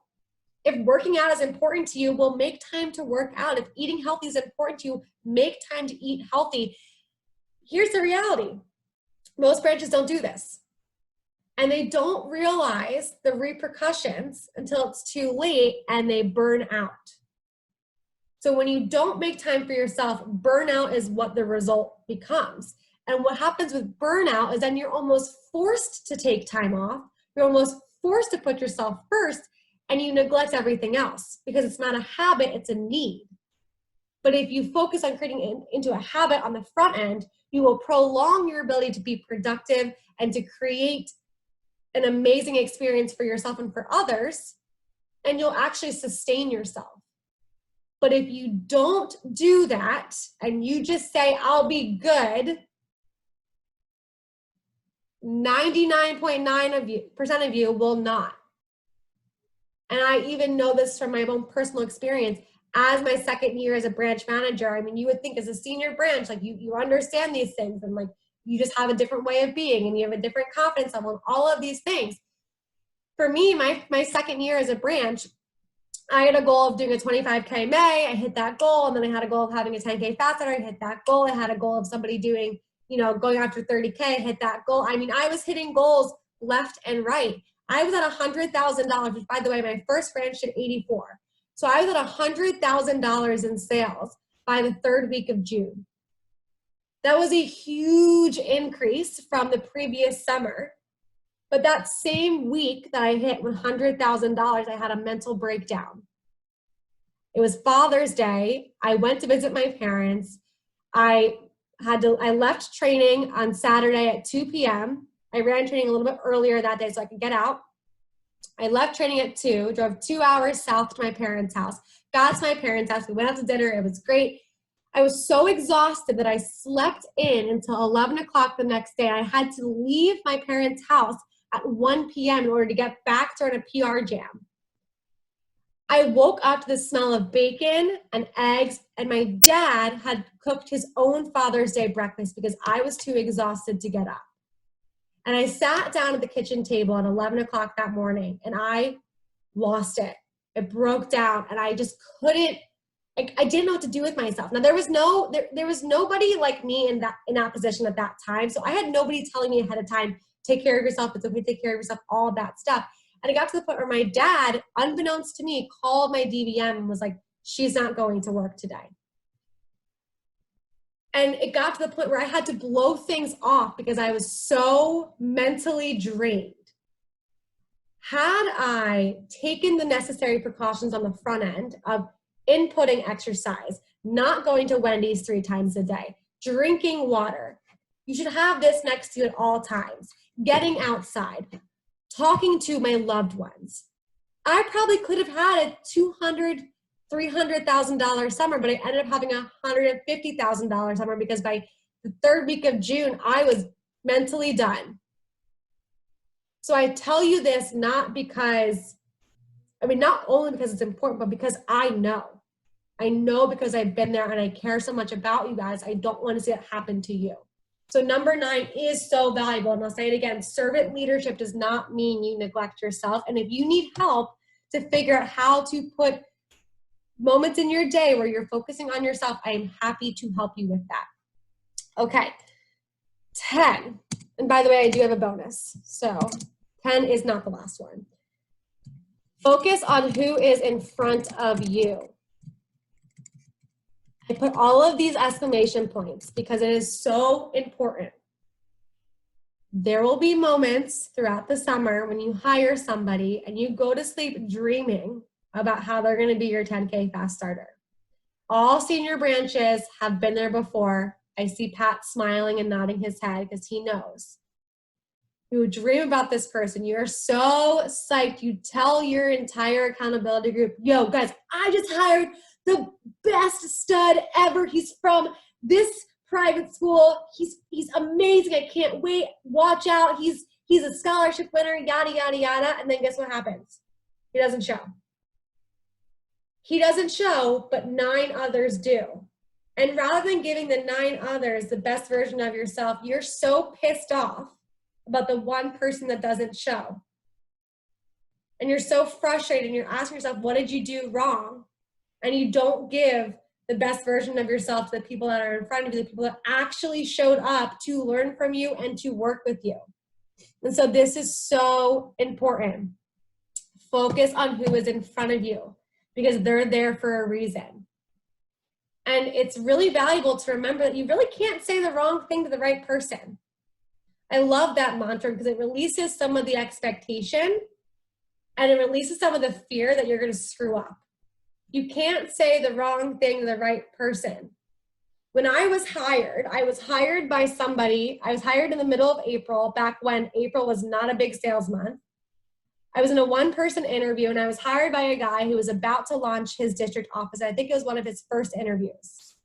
If working out is important to you, well, make time to work out. If eating healthy is important to you, make time to eat healthy. Here's the reality. Most branches don't do this. And they don't realize the repercussions until it's too late and they burn out. So when you don't make time for yourself, burnout is what the result becomes. And what happens with burnout is then you're almost forced to take time off. You're almost forced to put yourself first, and you neglect everything else because it's not a habit, it's a need. But if you focus on creating it into a habit on the front end, you will prolong your ability to be productive and to create an amazing experience for yourself and for others, and you'll actually sustain yourself. But if you don't do that and you just say, I'll be good, 99.9% of you will not. And I even know this from my own personal experience. As my second year as a branch manager, I mean, you would think as a senior branch, like you understand these things and like you just have a different way of being and you have a different confidence level and all of these things. For me, my second year as a branch, I had a goal of doing a 25K May. I hit that goal. And then I had a goal of having a 10K fast starter. I hit that goal. I had a goal of somebody doing, going after 30K, hit that goal. I mean, I was hitting goals left and right. I was at $100,000, which by the way, my first branch did 84. So I was at $100,000 in sales by the third week of June. That was a huge increase from the previous summer. But that same week that I hit $100,000, I had a mental breakdown. It was Father's Day. I went to visit my parents. I left training on Saturday at 2 p.m. I ran training a little bit earlier that day so I could get out. I left training at 2, drove 2 hours south to my parents' house, got to my parents' house. We went out to dinner. It was great. I was so exhausted that I slept in until 11 o'clock the next day. I had to leave my parents' house at 1 p.m. in order to get back during a PR jam. I woke up to the smell of bacon and eggs, and my dad had cooked his own Father's Day breakfast because I was too exhausted to get up. And I sat down at the kitchen table at 11 o'clock that morning, and I lost it. It broke down, and I just couldn't, I didn't know what to do with myself. Now, there was nobody like me in that position at that time, so I had nobody telling me ahead of time, take care of yourself, it's okay to take care of yourself, all of that stuff. And it got to the point where my dad, unbeknownst to me, called my DVM and was like, she's not going to work today. And it got to the point where I had to blow things off because I was so mentally drained. Had I taken the necessary precautions on the front end of inputting exercise, not going to Wendy's 3 times a day, drinking water, you should have this next to you at all times. Getting outside, talking to my loved ones. I probably could have had a $200,000, $300,000 summer, but I ended up having a $150,000 summer because by the third week of June, I was mentally done. So I tell you this not only because it's important, but because I know. I know because I've been there and I care so much about you guys. I don't want to see it happen to you. So number 9 is so valuable. And I'll say it again, servant leadership does not mean you neglect yourself. And if you need help to figure out how to put moments in your day where you're focusing on yourself, I am happy to help you with that. Okay, 10. And by the way, I do have a bonus. So 10 is not the last one. Focus on who is in front of you. I put all of these exclamation points because it is so important. There will be moments throughout the summer when you hire somebody and you go to sleep dreaming about how they're going to be your 10K fast starter. All senior branches have been there before. I see Pat smiling and nodding his head because he knows. You dream about this person. You're so psyched. You tell your entire accountability group, yo, guys, I just hired the best stud ever. He's from this private school. He's amazing. I can't wait. Watch out. He's a scholarship winner, yada, yada, yada. And then guess what happens? He doesn't show. He doesn't show, but 9 others do. And rather than giving the 9 others the best version of yourself, you're so pissed off about the one person that doesn't show. And you're so frustrated and you're asking yourself, what did you do wrong? And you don't give the best version of yourself to the people that are in front of you, the people that actually showed up to learn from you and to work with you. And so this is so important. Focus on who is in front of you because they're there for a reason. And it's really valuable to remember that you really can't say the wrong thing to the right person. I love that mantra because it releases some of the expectation and it releases some of the fear that you're going to screw up. You can't say the wrong thing to the right person. When I was hired by somebody. I was hired in the middle of April, back when April was not a big sales month. I was in a one-person interview and I was hired by a guy who was about to launch his district office. I think it was one of his first interviews.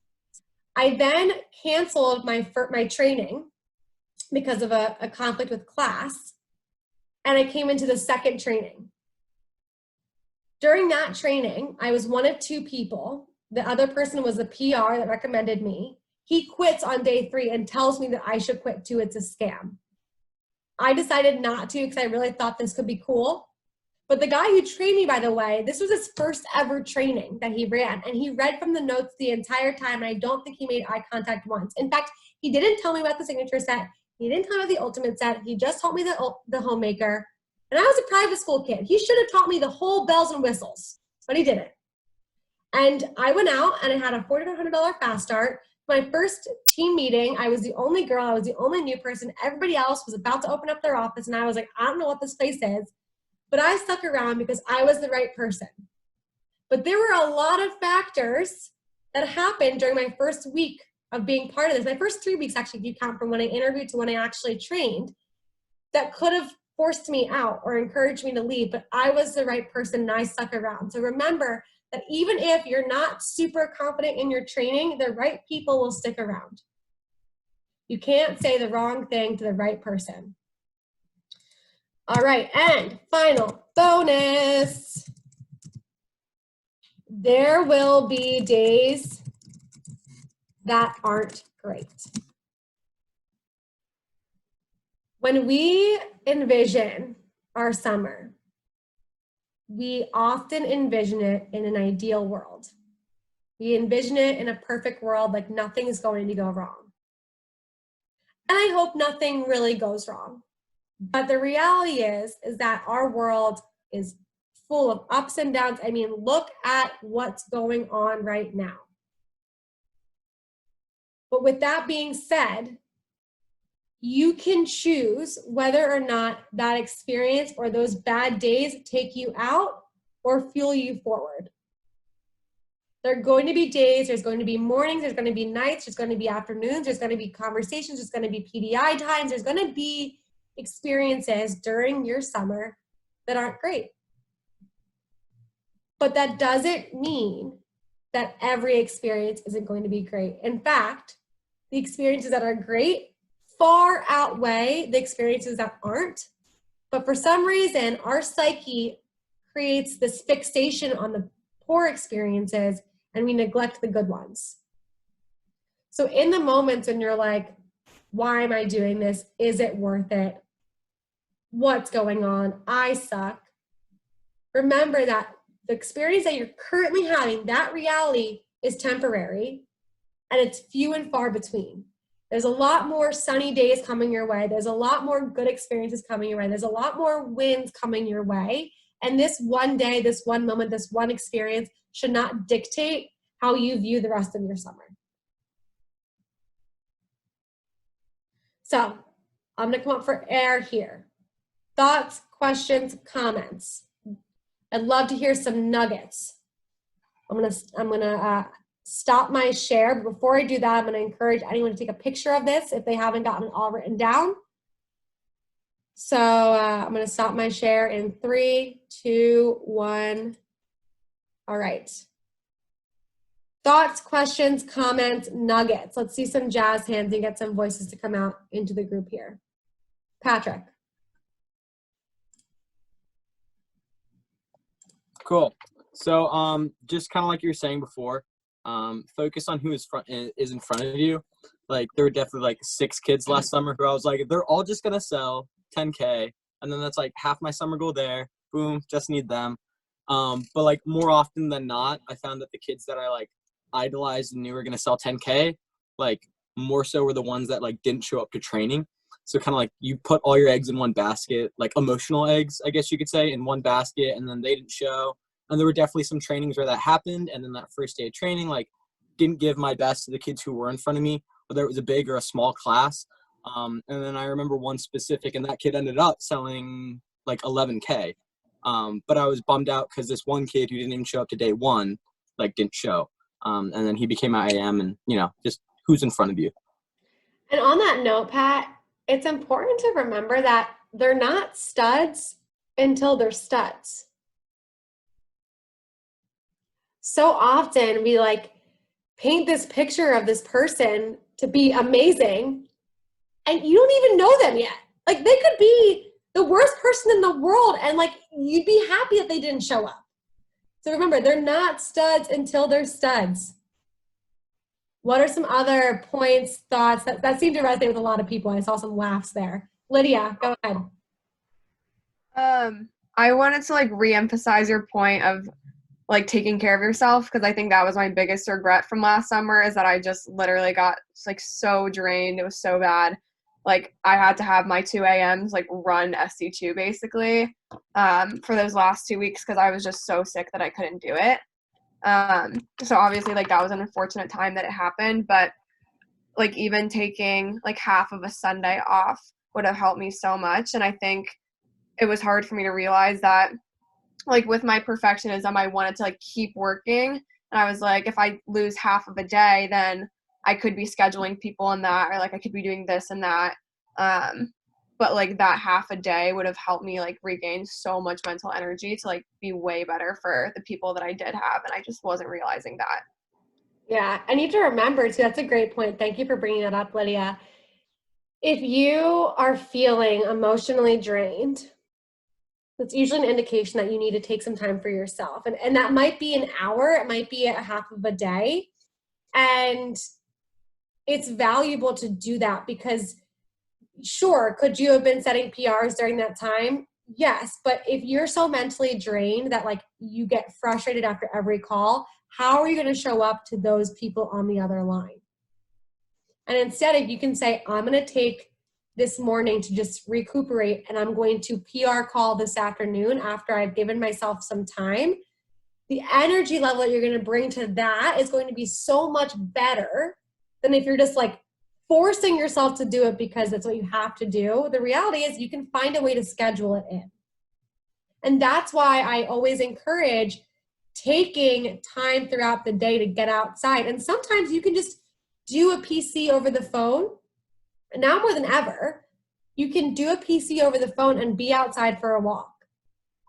I then canceled my training because of a conflict with class, and I came into the second training. During that training, I was one of 2 people. The other person was a PR that recommended me. He quits on day 3 and tells me that I should quit too. It's a scam. I decided not to because I really thought this could be cool. But the guy who trained me, by the way, this was his first ever training that he ran. And he read from the notes the entire time. And I don't think he made eye contact once. In fact, he didn't tell me about the signature set. He didn't tell me about the ultimate set. He just told me the homemaker. And I was a private school kid. He should have taught me the whole bells and whistles, but he didn't. And I went out and I had a $4,500 fast start. My first team meeting, I was the only girl. I was the only new person. Everybody else was about to open up their office. And I was like, I don't know what this place is. But I stuck around because I was the right person. But there were a lot of factors that happened during my first week of being part of this. My first 3 weeks, actually, if you count from when I interviewed to when I actually trained, that could have forced me out or encouraged me to leave. But I was the right person and I stuck around. So remember that even if you're not super confident in your training, the right people will stick around. You can't say the wrong thing to the right person. All right, and final bonus. There will be days that aren't great. When we envision our summer, we often envision it in an ideal world. We envision it in a perfect world, like nothing is going to go wrong. And I hope nothing really goes wrong. But the reality is that our world is full of ups and downs. I mean, look at what's going on right now. But with that being said, you can choose whether or not that experience or those bad days take you out or fuel you forward. There are going to be days, there's going to be mornings, there's going to be nights, there's going to be afternoons, there's going to be conversations, there's going to be PDI times, there's going to be experiences during your summer that aren't great. But that doesn't mean that every experience isn't going to be great. In fact, the experiences that are great far outweigh the experiences that aren't. But for some reason, our psyche creates this fixation on the poor experiences and we neglect the good ones. So in the moments when you're like, why am I doing this? Is it worth it? What's going on? I suck. Remember that the experience that you're currently having, that reality is temporary and it's few and far between. There's a lot more sunny days coming your way. There's a lot more good experiences coming your way. There's a lot more wins coming your way. And this one day, this one moment, this one experience should not dictate how you view the rest of your summer. So I'm gonna come up for air here. Thoughts, questions, comments. I'd love to hear some nuggets. I'm gonna stop my share. But before I do that, I'm going to encourage anyone to take a picture of this if they haven't gotten it all written down. So I'm going to stop my share in 3, 2, 1. All right. Thoughts, questions, comments, nuggets. Let's see some jazz hands and get some voices to come out into the group here. Patrick. Cool. So just kind of like you were saying before, focus on who is in front of you. Like there were definitely like 6 kids last summer who I was like, they're all just gonna sell 10K, and then that's like half my summer goal there. Boom, just need them. But like more often than not, I found that the kids that I like idolized and knew were gonna sell 10K, like more so were the ones that like didn't show up to training. So kind of like you put all your eggs in one basket, like emotional eggs, I guess you could say, in one basket, and then they didn't show. And there were definitely some trainings where that happened. And then that first day of training, like didn't give my best to the kids who were in front of me, whether it was a big or a small class. And then I remember one specific, and that kid ended up selling like 11K. But I was bummed out because this one kid who didn't even show up to day 1, like didn't show. And then he became my IM, and, you know, just who's in front of you. And on that note, Pat, it's important to remember that they're not studs until they're studs. So often we like paint this picture of this person to be amazing, and you don't even know them yet. Like they could be the worst person in the world, and like you'd be happy that they didn't show up. So remember, they're not studs until they're studs. What are some other points, thoughts that seem to resonate with a lot of people? I saw some laughs there. Lydia, go ahead. I wanted to like reemphasize your point of like taking care of yourself, because I think that was my biggest regret from last summer, is that I just literally got like so drained. It was so bad. Like I had to have my 2 a.m.s like run SC2 basically for those last 2 weeks because I was just so sick that I couldn't do it. So obviously like that was an unfortunate time that it happened, but like even taking like half of a Sunday off would have helped me so much. And I think it was hard for me to realize that like with my perfectionism, I wanted to like keep working. And I was like, if I lose half of a day, then I could be scheduling people in that, or like I could be doing this and that. But like that half a day would have helped me like regain so much mental energy to like be way better for the people that I did have. And I just wasn't realizing that. Yeah, I need to remember too, that's a great point. Thank you for bringing that up, Lydia. If you are feeling emotionally drained, that's usually an indication that you need to take some time for yourself. And that might be an hour, it might be a half of a day. And it's valuable to do that because sure, could you have been setting PRs during that time? Yes, but if you're so mentally drained that like you get frustrated after every call, how are you going to show up to those people on the other line? And instead, if you can say, I'm going to take this morning to just recuperate, and I'm going to PR call this afternoon after I've given myself some time, the energy level that you're going to bring to that is going to be so much better than if you're just like forcing yourself to do it because that's what you have to do. The reality is you can find a way to schedule it in. And that's why I always encourage taking time throughout the day to get outside. And sometimes you can just do a PC over the phone. And now more than ever, you can do a PC over the phone and be outside for a walk.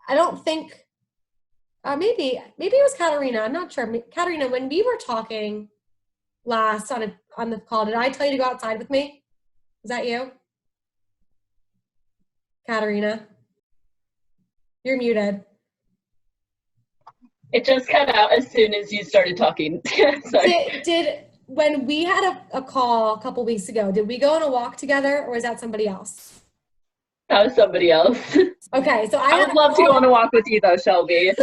I don't think, maybe it was Katarina. I'm not sure. Katarina, when we were talking last on the call, did I tell you to go outside with me? Was that you? Katarina? You're muted. It just cut out as soon as you started talking. Sorry. When we had a call a couple weeks ago, did we go on a walk together or was that somebody else? That was somebody else. Okay, so I would love to go on a walk with you though, Shelby.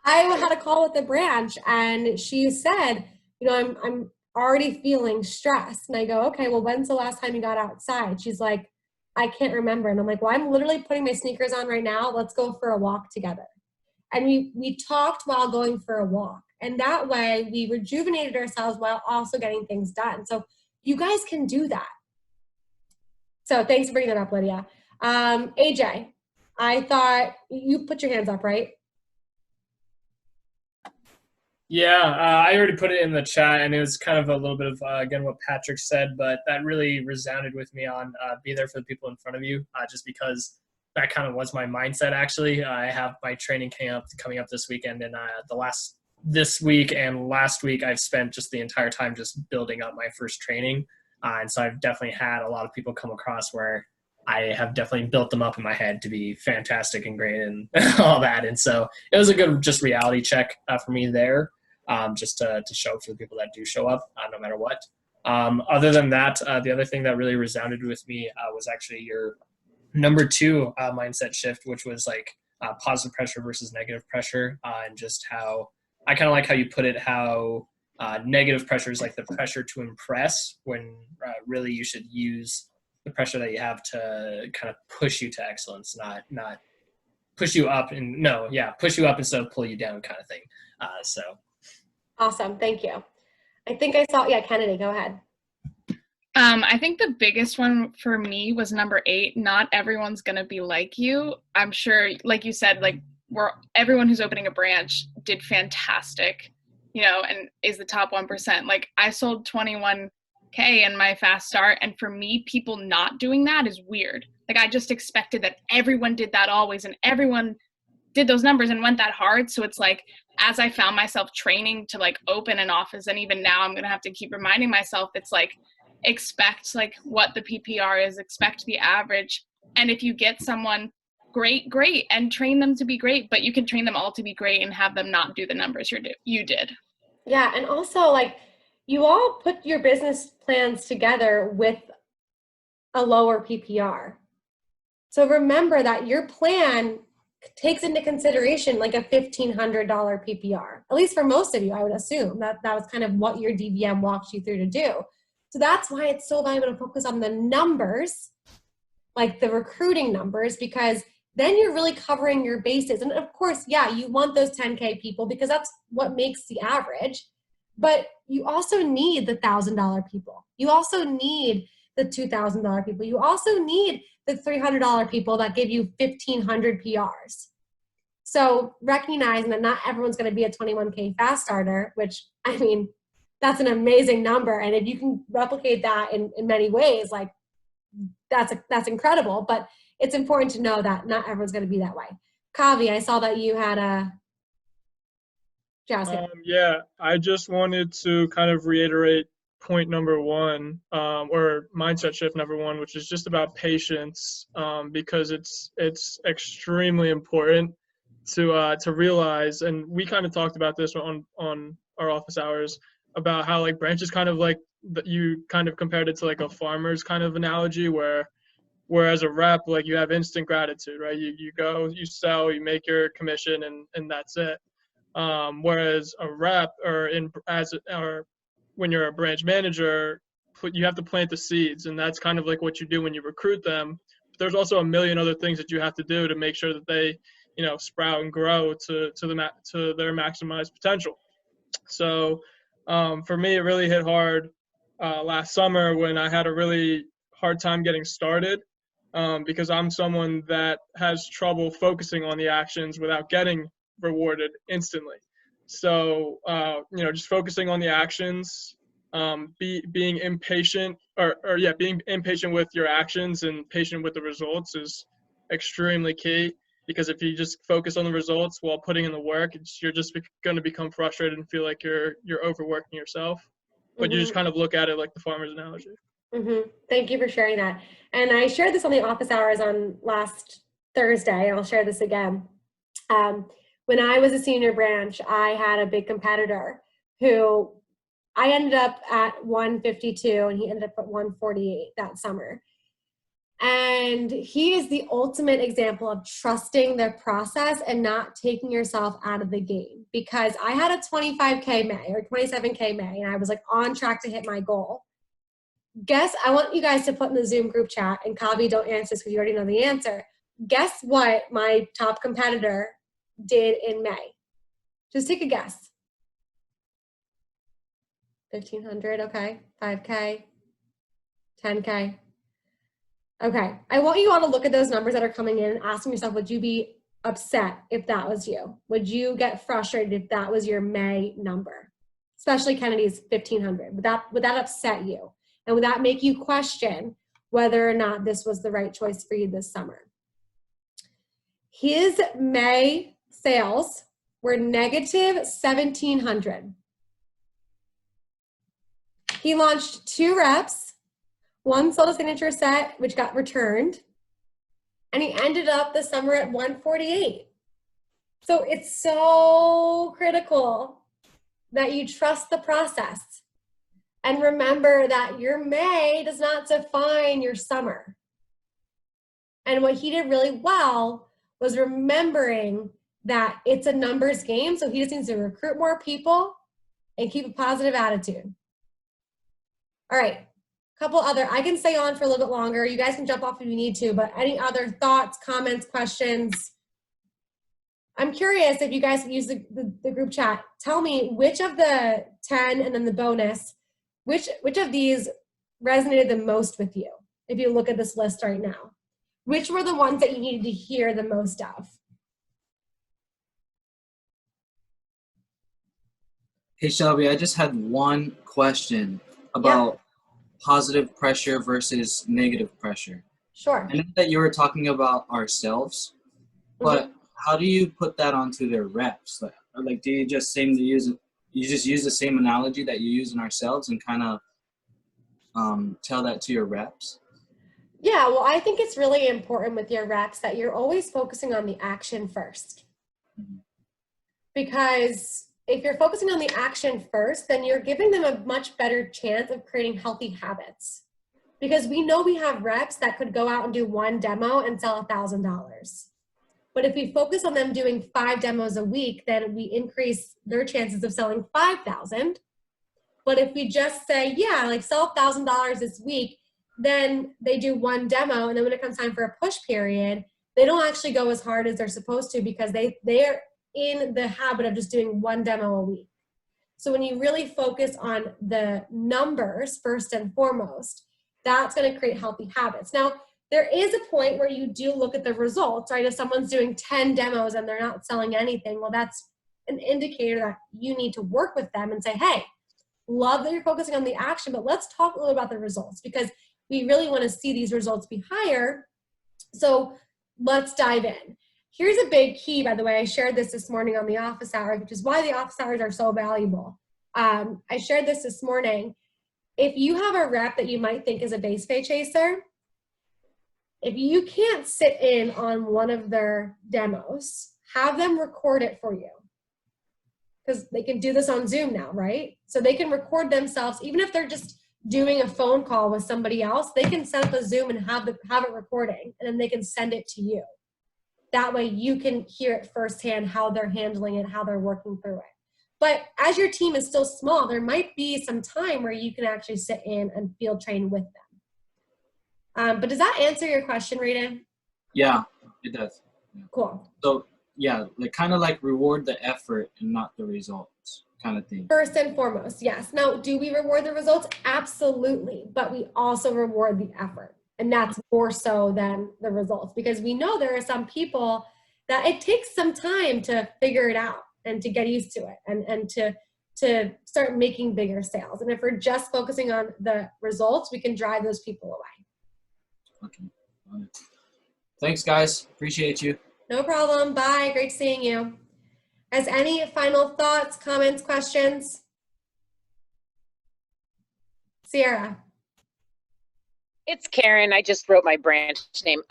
I had a call with the branch and she said, you know, I'm already feeling stressed. And I go, okay, well, when's the last time you got outside? She's like, I can't remember. And I'm like, well, I'm literally putting my sneakers on right now. Let's go for a walk together. And we talked while going for a walk. And that way we rejuvenated ourselves while also getting things done. So you guys can do that. So thanks for bringing that up, Lydia. AJ, I thought you put your hands up, right? Yeah, I already put it in the chat, and it was kind of a little bit of, again, what Patrick said, but that really resounded with me on be there for the people in front of you, just because that kind of was my mindset, actually. I have my training coming up this weekend, and this week and last week, I've spent just the entire time just building up my first training, and so I've definitely had a lot of people come across where I have definitely built them up in my head to be fantastic and great and all that, and so it was a good just reality check for me there. Just to show for the people that do show up, no matter what. Other than that, the other thing that really resounded with me was actually your number 2 mindset shift, which was like positive pressure versus negative pressure, and just how I kind of like how you put it, how negative pressure is like the pressure to impress when really you should use the pressure that you have to kind of push you to excellence, not push you up push you up instead of pull you down kind of thing. So. Awesome. Thank you. I think I saw, Kennedy, go ahead. I think the biggest one for me was number 8. Not everyone's going to be like you. I'm sure, like you said, like everyone who's opening a branch did fantastic, and is the top 1%. Like I sold 21K in my fast start. And for me, people not doing that is weird. Like I just expected that everyone did that always, and everyone did those numbers and went that hard. So it's like, as I found myself training to like open an office, and even now I'm going to have to keep reminding myself, it's like, expect like what the PPR is, expect the average. And if you get someone great, and train them to be great, but you can train them all to be great and have them not do the numbers you did. Yeah. And also like you all put your business plans together with a lower PPR. So remember that your plan takes into consideration like a $1,500 PPR, at least for most of you. I would assume that was kind of what your DVM walks you through to do. So that's why it's so valuable to focus on the numbers, like the recruiting numbers, because then you're really covering your bases. And of course, you want those 10K people because that's what makes the average, but you also need the $1,000 people. You also need the $2,000 people. You also need the $300 people that give you 1,500 PRs. So recognizing that not everyone's going to be a 21K fast starter, which I mean, that's an amazing number. And if you can replicate that in many ways, like that's incredible. But it's important to know that not everyone's going to be that way. Kavi, I saw that you had a. I just wanted to kind of reiterate point number 1, or mindset shift number 1, which is just about patience, because it's extremely important to realize, and we kind of talked about this on our office hours, about how like branches kind of like you kind of compared it to like a farmer's kind of analogy, whereas a rep, like you have instant gratitude, right? You go, you sell, you make your commission, and that's it. Whereas a rep or when you're a branch manager, you have to plant the seeds, and that's kind of like what you do when you recruit them. But there's also a million other things that you have to do to make sure that they, sprout and grow to their maximized potential. So for me, it really hit hard last summer when I had a really hard time getting started, because I'm someone that has trouble focusing on the actions without getting rewarded instantly. So just focusing on the actions, being impatient being impatient with your actions and patient with the results is extremely key, because if you just focus on the results while putting in the work, you're just going to become frustrated and feel like you're overworking yourself. But you just kind of look at it like the farmer's analogy. Thank you for sharing that. And I shared this on the office hours on last Thursday, and I'll share this again. When I was a senior branch, I had a big competitor who I ended up at 152 and he ended up at 148 that summer. And he is the ultimate example of trusting the process and not taking yourself out of the game. Because I had a 25K May or 27K May, and I was like on track to hit my goal. I want you guys to put in the Zoom group chat, and Kavi, don't answer this because you already know the answer. Guess what my top competitor did in May? Just take a guess. 1,500, okay. 5K, 10K. Okay, I want you all to look at those numbers that are coming in and asking yourself, would you be upset if that was you? Would you get frustrated if that was your May number? Especially Kennedy's 1,500. Would that upset you? And would that make you question whether or not this was the right choice for you this summer? His May sales were negative 1,700. He launched 2 reps, 1 sold a signature set, which got returned, and he ended up the summer at 148. So it's so critical that you trust the process and remember that your May does not define your summer. And what he did really well was remembering that it's a numbers game, so he just needs to recruit more people and keep a positive attitude. All right, couple other, I can stay on for a little bit longer. You guys can jump off if you need to, but any other thoughts, comments, questions? I'm curious if you guys use the group chat. Tell me which of the 10 and then the bonus, which of these resonated the most with you? If you look at this list right now, which were the ones that you needed to hear the most of? Hey Shelby, I just had one question about positive pressure versus negative pressure. Sure. I know that you were talking about ourselves, but how do you put that onto their reps? Like do you just use the same analogy that you use in ourselves and kind of tell that to your reps? Yeah, well, I think it's really important with your reps that you're always focusing on the action first. Because if you're focusing on the action first, then you're giving them a much better chance of creating healthy habits. Because we know we have reps that could go out and do 1 demo and sell $1,000. But if we focus on them doing 5 demos a week, then we increase their chances of selling 5,000. But if we just say, yeah, like sell $1,000 this week, then they do 1 demo, and then when it comes time for a push period, they don't actually go as hard as they're supposed to because they're in the habit of just doing 1 demo a week. So when you really focus on the numbers first and foremost, that's going to create healthy habits. Now, there is a point where you do look at the results, right? If someone's doing 10 demos and they're not selling anything, well, that's an indicator that you need to work with them and say, hey, love that you're focusing on the action, but let's talk a little about the results because we really want to see these results be higher. So let's dive in. Here's a big key, by the way. I shared this morning on the office hours, which is why the office hours are so valuable. I shared this morning. If you have a rep that you might think is a base pay chaser, if you can't sit in on one of their demos, have them record it for you. Because they can do this on Zoom now, right? So they can record themselves, even if they're just doing a phone call with somebody else, they can set up a Zoom and have it recording, and then they can send it to you. That way you can hear it firsthand, how they're handling it, how they're working through it. But as your team is still small, there might be some time where you can actually sit in and field train with them. But does that answer your question, Rita? Yeah, it does. Yeah. Cool. So yeah, like kind of like reward the effort and not the results kind of thing. First and foremost, yes. Now, do we reward the results? Absolutely. But we also reward the effort. And that's more so than the results because we know there are some people that it takes some time to figure it out and to get used to it and to start making bigger sales. And if we're just focusing on the results, we can drive those people away. Okay. Thanks, guys. Appreciate you. No problem. Bye. Great seeing you. As any final thoughts, comments, questions? Sierra. It's Karen. I just wrote my branch name.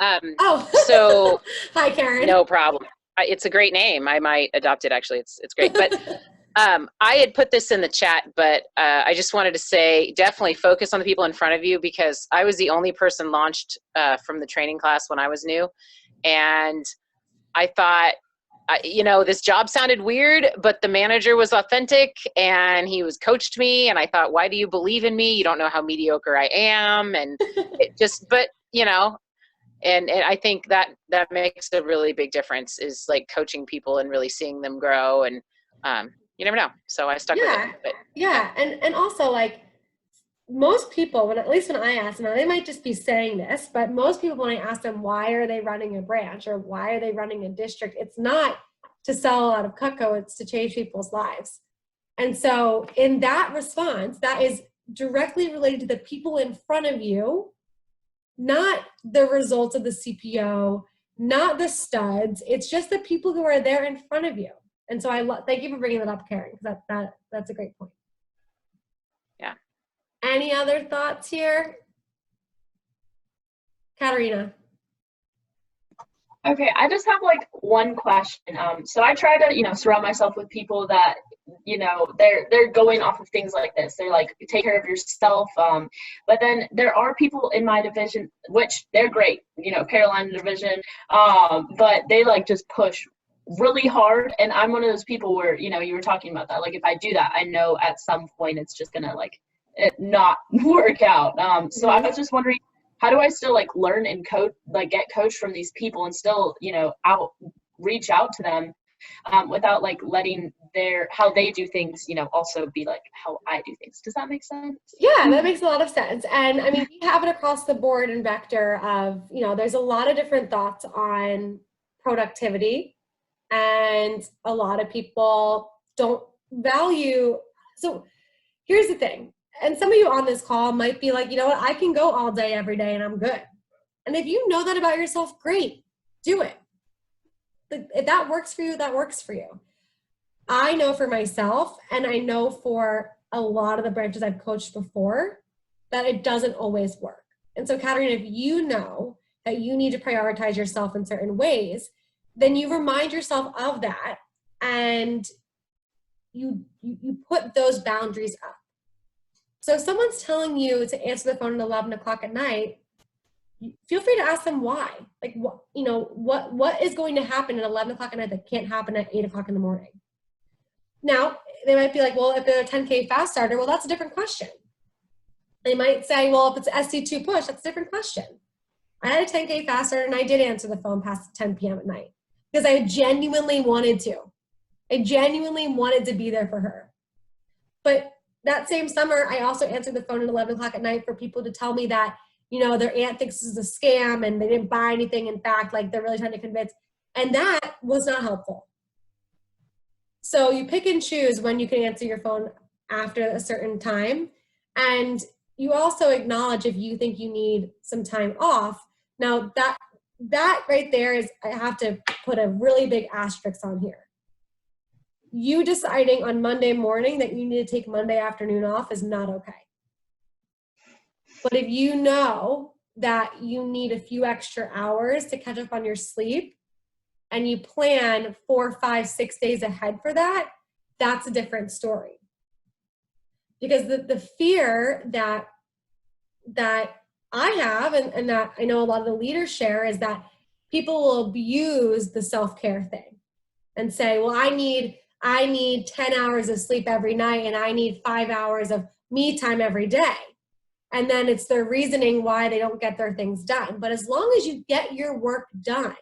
So hi, Karen. No problem. It's a great name. I might adopt it. Actually, it's great. But I had put this in the chat, but I just wanted to say definitely focus on the people in front of you because I was the only person launched from the training class when I was new, and I thought, this job sounded weird, but the manager was authentic and he coached me. And I thought, why do you believe in me? You don't know how mediocre I am. And it just, and I think that makes a really big difference is like coaching people and really seeing them grow. And you never know. So I stuck with it. But, yeah. And also like most people, when, at least when I ask them, now they might just be saying this, but most people, when I ask them, why are they running a branch or why are they running a district? It's not to sell a lot of Cutco, it's to change people's lives. And so in that response, that is directly related to the people in front of you, not the results of the CPO, not the studs. It's just the people who are there in front of you. And so thank you for bringing that up, Karen, because that's a great point. Yeah. Any other thoughts here? Katarina. Okay, I just have like one question. So I try to, surround myself with people that, they're going off of things like this. They're like, take care of yourself. But then there are people in my division, which they're great, Carolina division, but they like just push really hard. And I'm one of those people where, you were talking about that. Like if I do that, I know at some point it's just gonna it not work out. So I was just wondering, how do I still like learn and coach, like get coached from these people and still, reach out to them without like letting how they do things, also be like how I do things. Does that make sense? Yeah, that makes a lot of sense. And I mean, we have it across the board in Vector of, there's a lot of different thoughts on productivity, and a lot of people don't value. So here's the thing. And some of you on this call might be like, you know what, I can go all day, every day, and I'm good. And if you know that about yourself, great, do it. If that works for you, that works for you. I know for myself, and I know for a lot of the branches I've coached before, that it doesn't always work. And so, Katarina, if you know that you need to prioritize yourself in certain ways, then you remind yourself of that, and you put those boundaries up. So if someone's telling you to answer the phone at 11 o'clock at night, feel free to ask them why. Like, what is going to happen at 11 o'clock at night that can't happen at 8 o'clock in the morning? Now, they might be like, well, if they're a 10K fast starter, well, that's a different question. They might say, well, if it's an SC2 push, that's a different question. I had a 10K fast starter and I did answer the phone past 10 p.m. at night because I genuinely wanted to. I genuinely wanted to be there for her. But that same summer, I also answered the phone at 11 o'clock at night for people to tell me that, their aunt thinks this is a scam and they didn't buy anything. In fact, like they're really trying to convince. And that was not helpful. So you pick and choose when you can answer your phone after a certain time. And you also acknowledge if you think you need some time off. Now that right there is, I have to put a really big asterisk on here. You deciding on Monday morning that you need to take Monday afternoon off is not okay. But if you know that you need a few extra hours to catch up on your sleep and you plan 4, 5, 6 days ahead for that, that's a different story. Because the fear that I have and that I know a lot of the leaders share is that people will abuse the self-care thing and say, well, I need 10 hours of sleep every night and I need 5 hours of me time every day. And then it's their reasoning why they don't get their things done. But as long as you get your work done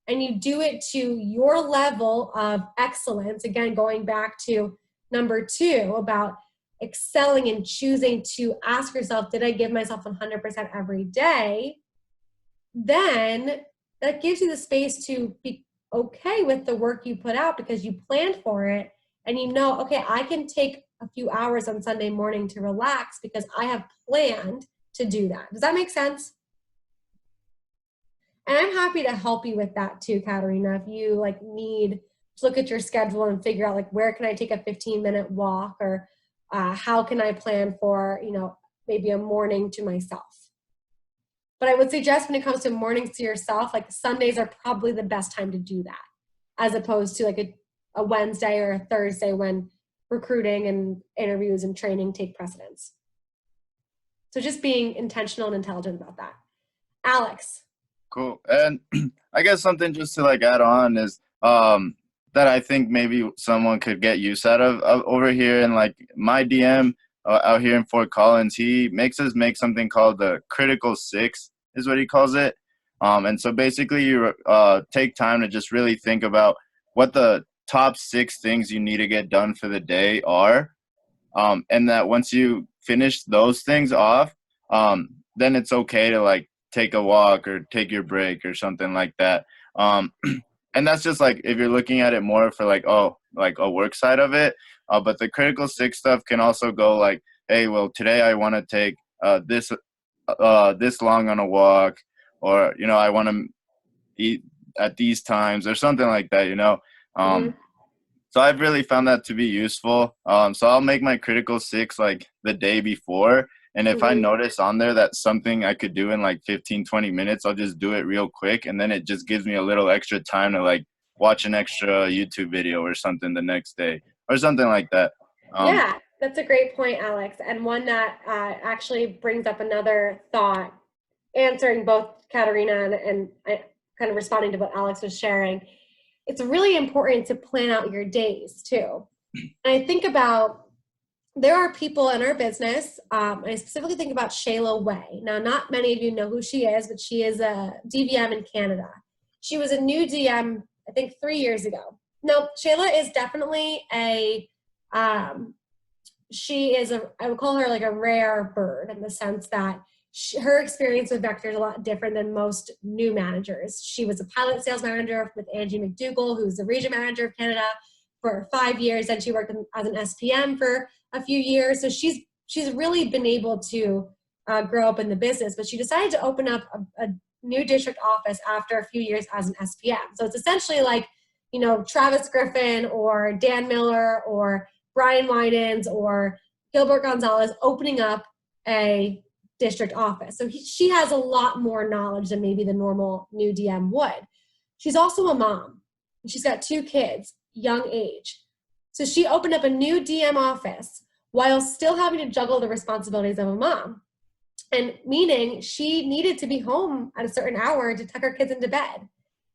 and you do it to your level of excellence, again, going back to number 2 about excelling and choosing to ask yourself, did I give myself 100% every day? Then that gives you the space to be okay with the work you put out because you planned for it and okay, I can take a few hours on Sunday morning to relax because I have planned to do that. Does that make sense? And I'm happy to help you with that too, Katarina. If you need to look at your schedule and figure out where can I take a 15-minute walk or how can I plan for, maybe a morning to myself. But I would suggest when it comes to mornings to yourself, Sundays are probably the best time to do that, as opposed to a Wednesday or a Thursday when recruiting and interviews and training take precedence. So just being intentional and intelligent about that. Alex. Cool. And I guess something just to add on is that I think maybe someone could get use out of over here in my DM out here in Fort Collins. He makes us make something called the critical 6 is what he calls it. And so basically you take time to just really think about what the top 6 things you need to get done for the day are. And that once you finish those things off, then it's okay to like take a walk or take your break or something like that. And that's just like if you're looking at it more for like, oh, like a work side of it. But the critical sick stuff can also go like, hey, well, today I want to take this long on a walk, or I want to eat at these times or something like that. So I've really found that to be useful. So I'll make my critical six like the day before. And if I notice on there that something I could do in like 15-20 minutes, I'll just do it real quick. And then it just gives me a little extra time to like watch an extra YouTube video or something the next day or something like that. Yeah, that's a great point, Alex. And one that actually brings up another thought, answering both Katerina and kind of responding to what Alex was sharing. It's really important to plan out your days too. And I think about, there are people in our business, I specifically think about Shayla Way. Now, not many of you know who she is, but she is a DVM in Canada. She was a new DM, I think 3 years ago. No, Shayla is definitely she is I would call her like a rare bird, in the sense that her experience with Vector is a lot different than most new managers. She was a pilot sales manager with Angie McDougall, who's the region manager of Canada for 5 years, and she worked as an SPM for a few years. So she's really been able to grow up in the business, but she decided to open up a new district office after a few years as an SPM. So it's essentially like, Travis Griffin or Dan Miller or Brian Winans or Gilbert Gonzalez opening up a district office. So she has a lot more knowledge than maybe the normal new DM would. She's also a mom. She's got 2 kids, young age. So she opened up a new DM office while still having to juggle the responsibilities of a mom. And meaning she needed to be home at a certain hour to tuck her kids into bed.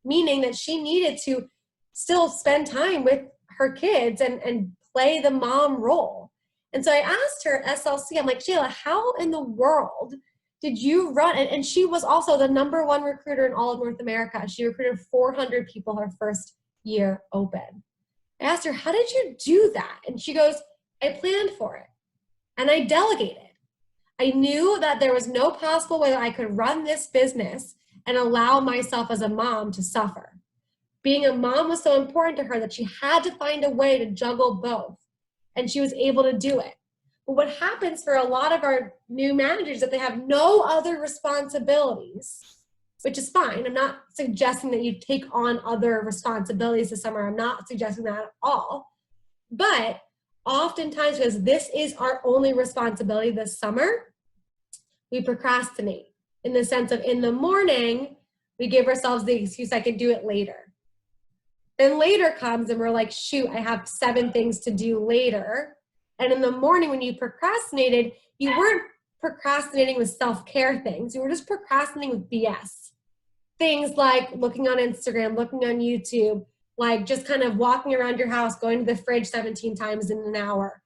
Meaning that she needed to still spend time with her kids and play the mom role. And so I asked her at SLC, I'm like, Shayla, how in the world did you run? And she was also the #1 recruiter in all of North America. She recruited 400 people her first year open. I asked her, how did you do that? And she goes, I planned for it and I delegated. I knew that there was no possible way that I could run this business and allow myself as a mom to suffer. Being a mom was so important to her that she had to find a way to juggle both. And she was able to do it. But what happens for a lot of our new managers is that they have no other responsibilities, which is fine. I'm not suggesting that you take on other responsibilities this summer. I'm not suggesting that at all. But oftentimes, because this is our only responsibility this summer, we procrastinate in the sense of in the morning, we give ourselves the excuse, I can do it later. Then later comes and we're like, shoot, I have 7 things to do later. And in the morning when you procrastinated, you weren't procrastinating with self-care things. You were just procrastinating with BS. Things like looking on Instagram, looking on YouTube, like just kind of walking around your house, going to the fridge 17 times in an hour.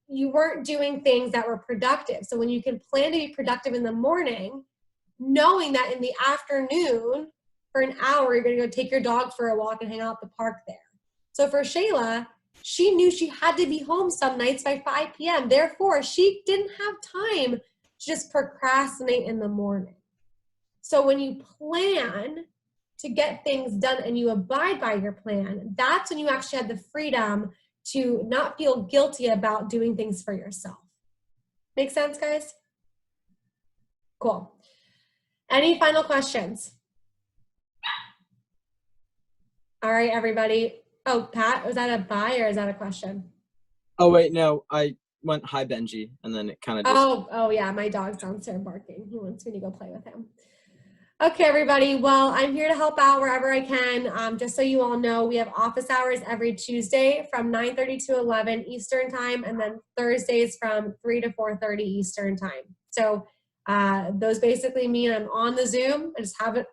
You weren't doing things that were productive. So when you can plan to be productive in the morning, knowing that in the afternoon, for an hour, you're going to go take your dog for a walk and hang out at the park there. So for Shayla, she knew she had to be home some nights by 5 p.m. Therefore, she didn't have time to just procrastinate in the morning. So when you plan to get things done and you abide by your plan, that's when you actually have the freedom to not feel guilty about doing things for yourself. Make sense, guys? Cool. Any final questions? All right, everybody. Oh, Pat, was that a bye or is that a question? Oh, wait, no. I went, hi, Benji, and then it kind of just... Oh, yeah, my dog's downstairs barking. He wants me to go play with him. Okay, everybody. Well, I'm here to help out wherever I can. Just so you all know, we have office hours every Tuesday from 9:30 to 11 Eastern time, and then Thursdays from 3 to 4:30 Eastern time. So those basically mean I'm on the Zoom. I just have it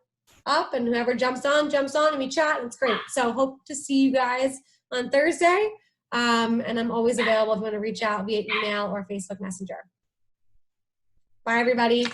up, and whoever jumps on, and we chat, and it's great. So hope to see you guys on Thursday. And I'm always available if you want to reach out via email or Facebook Messenger. Bye, everybody.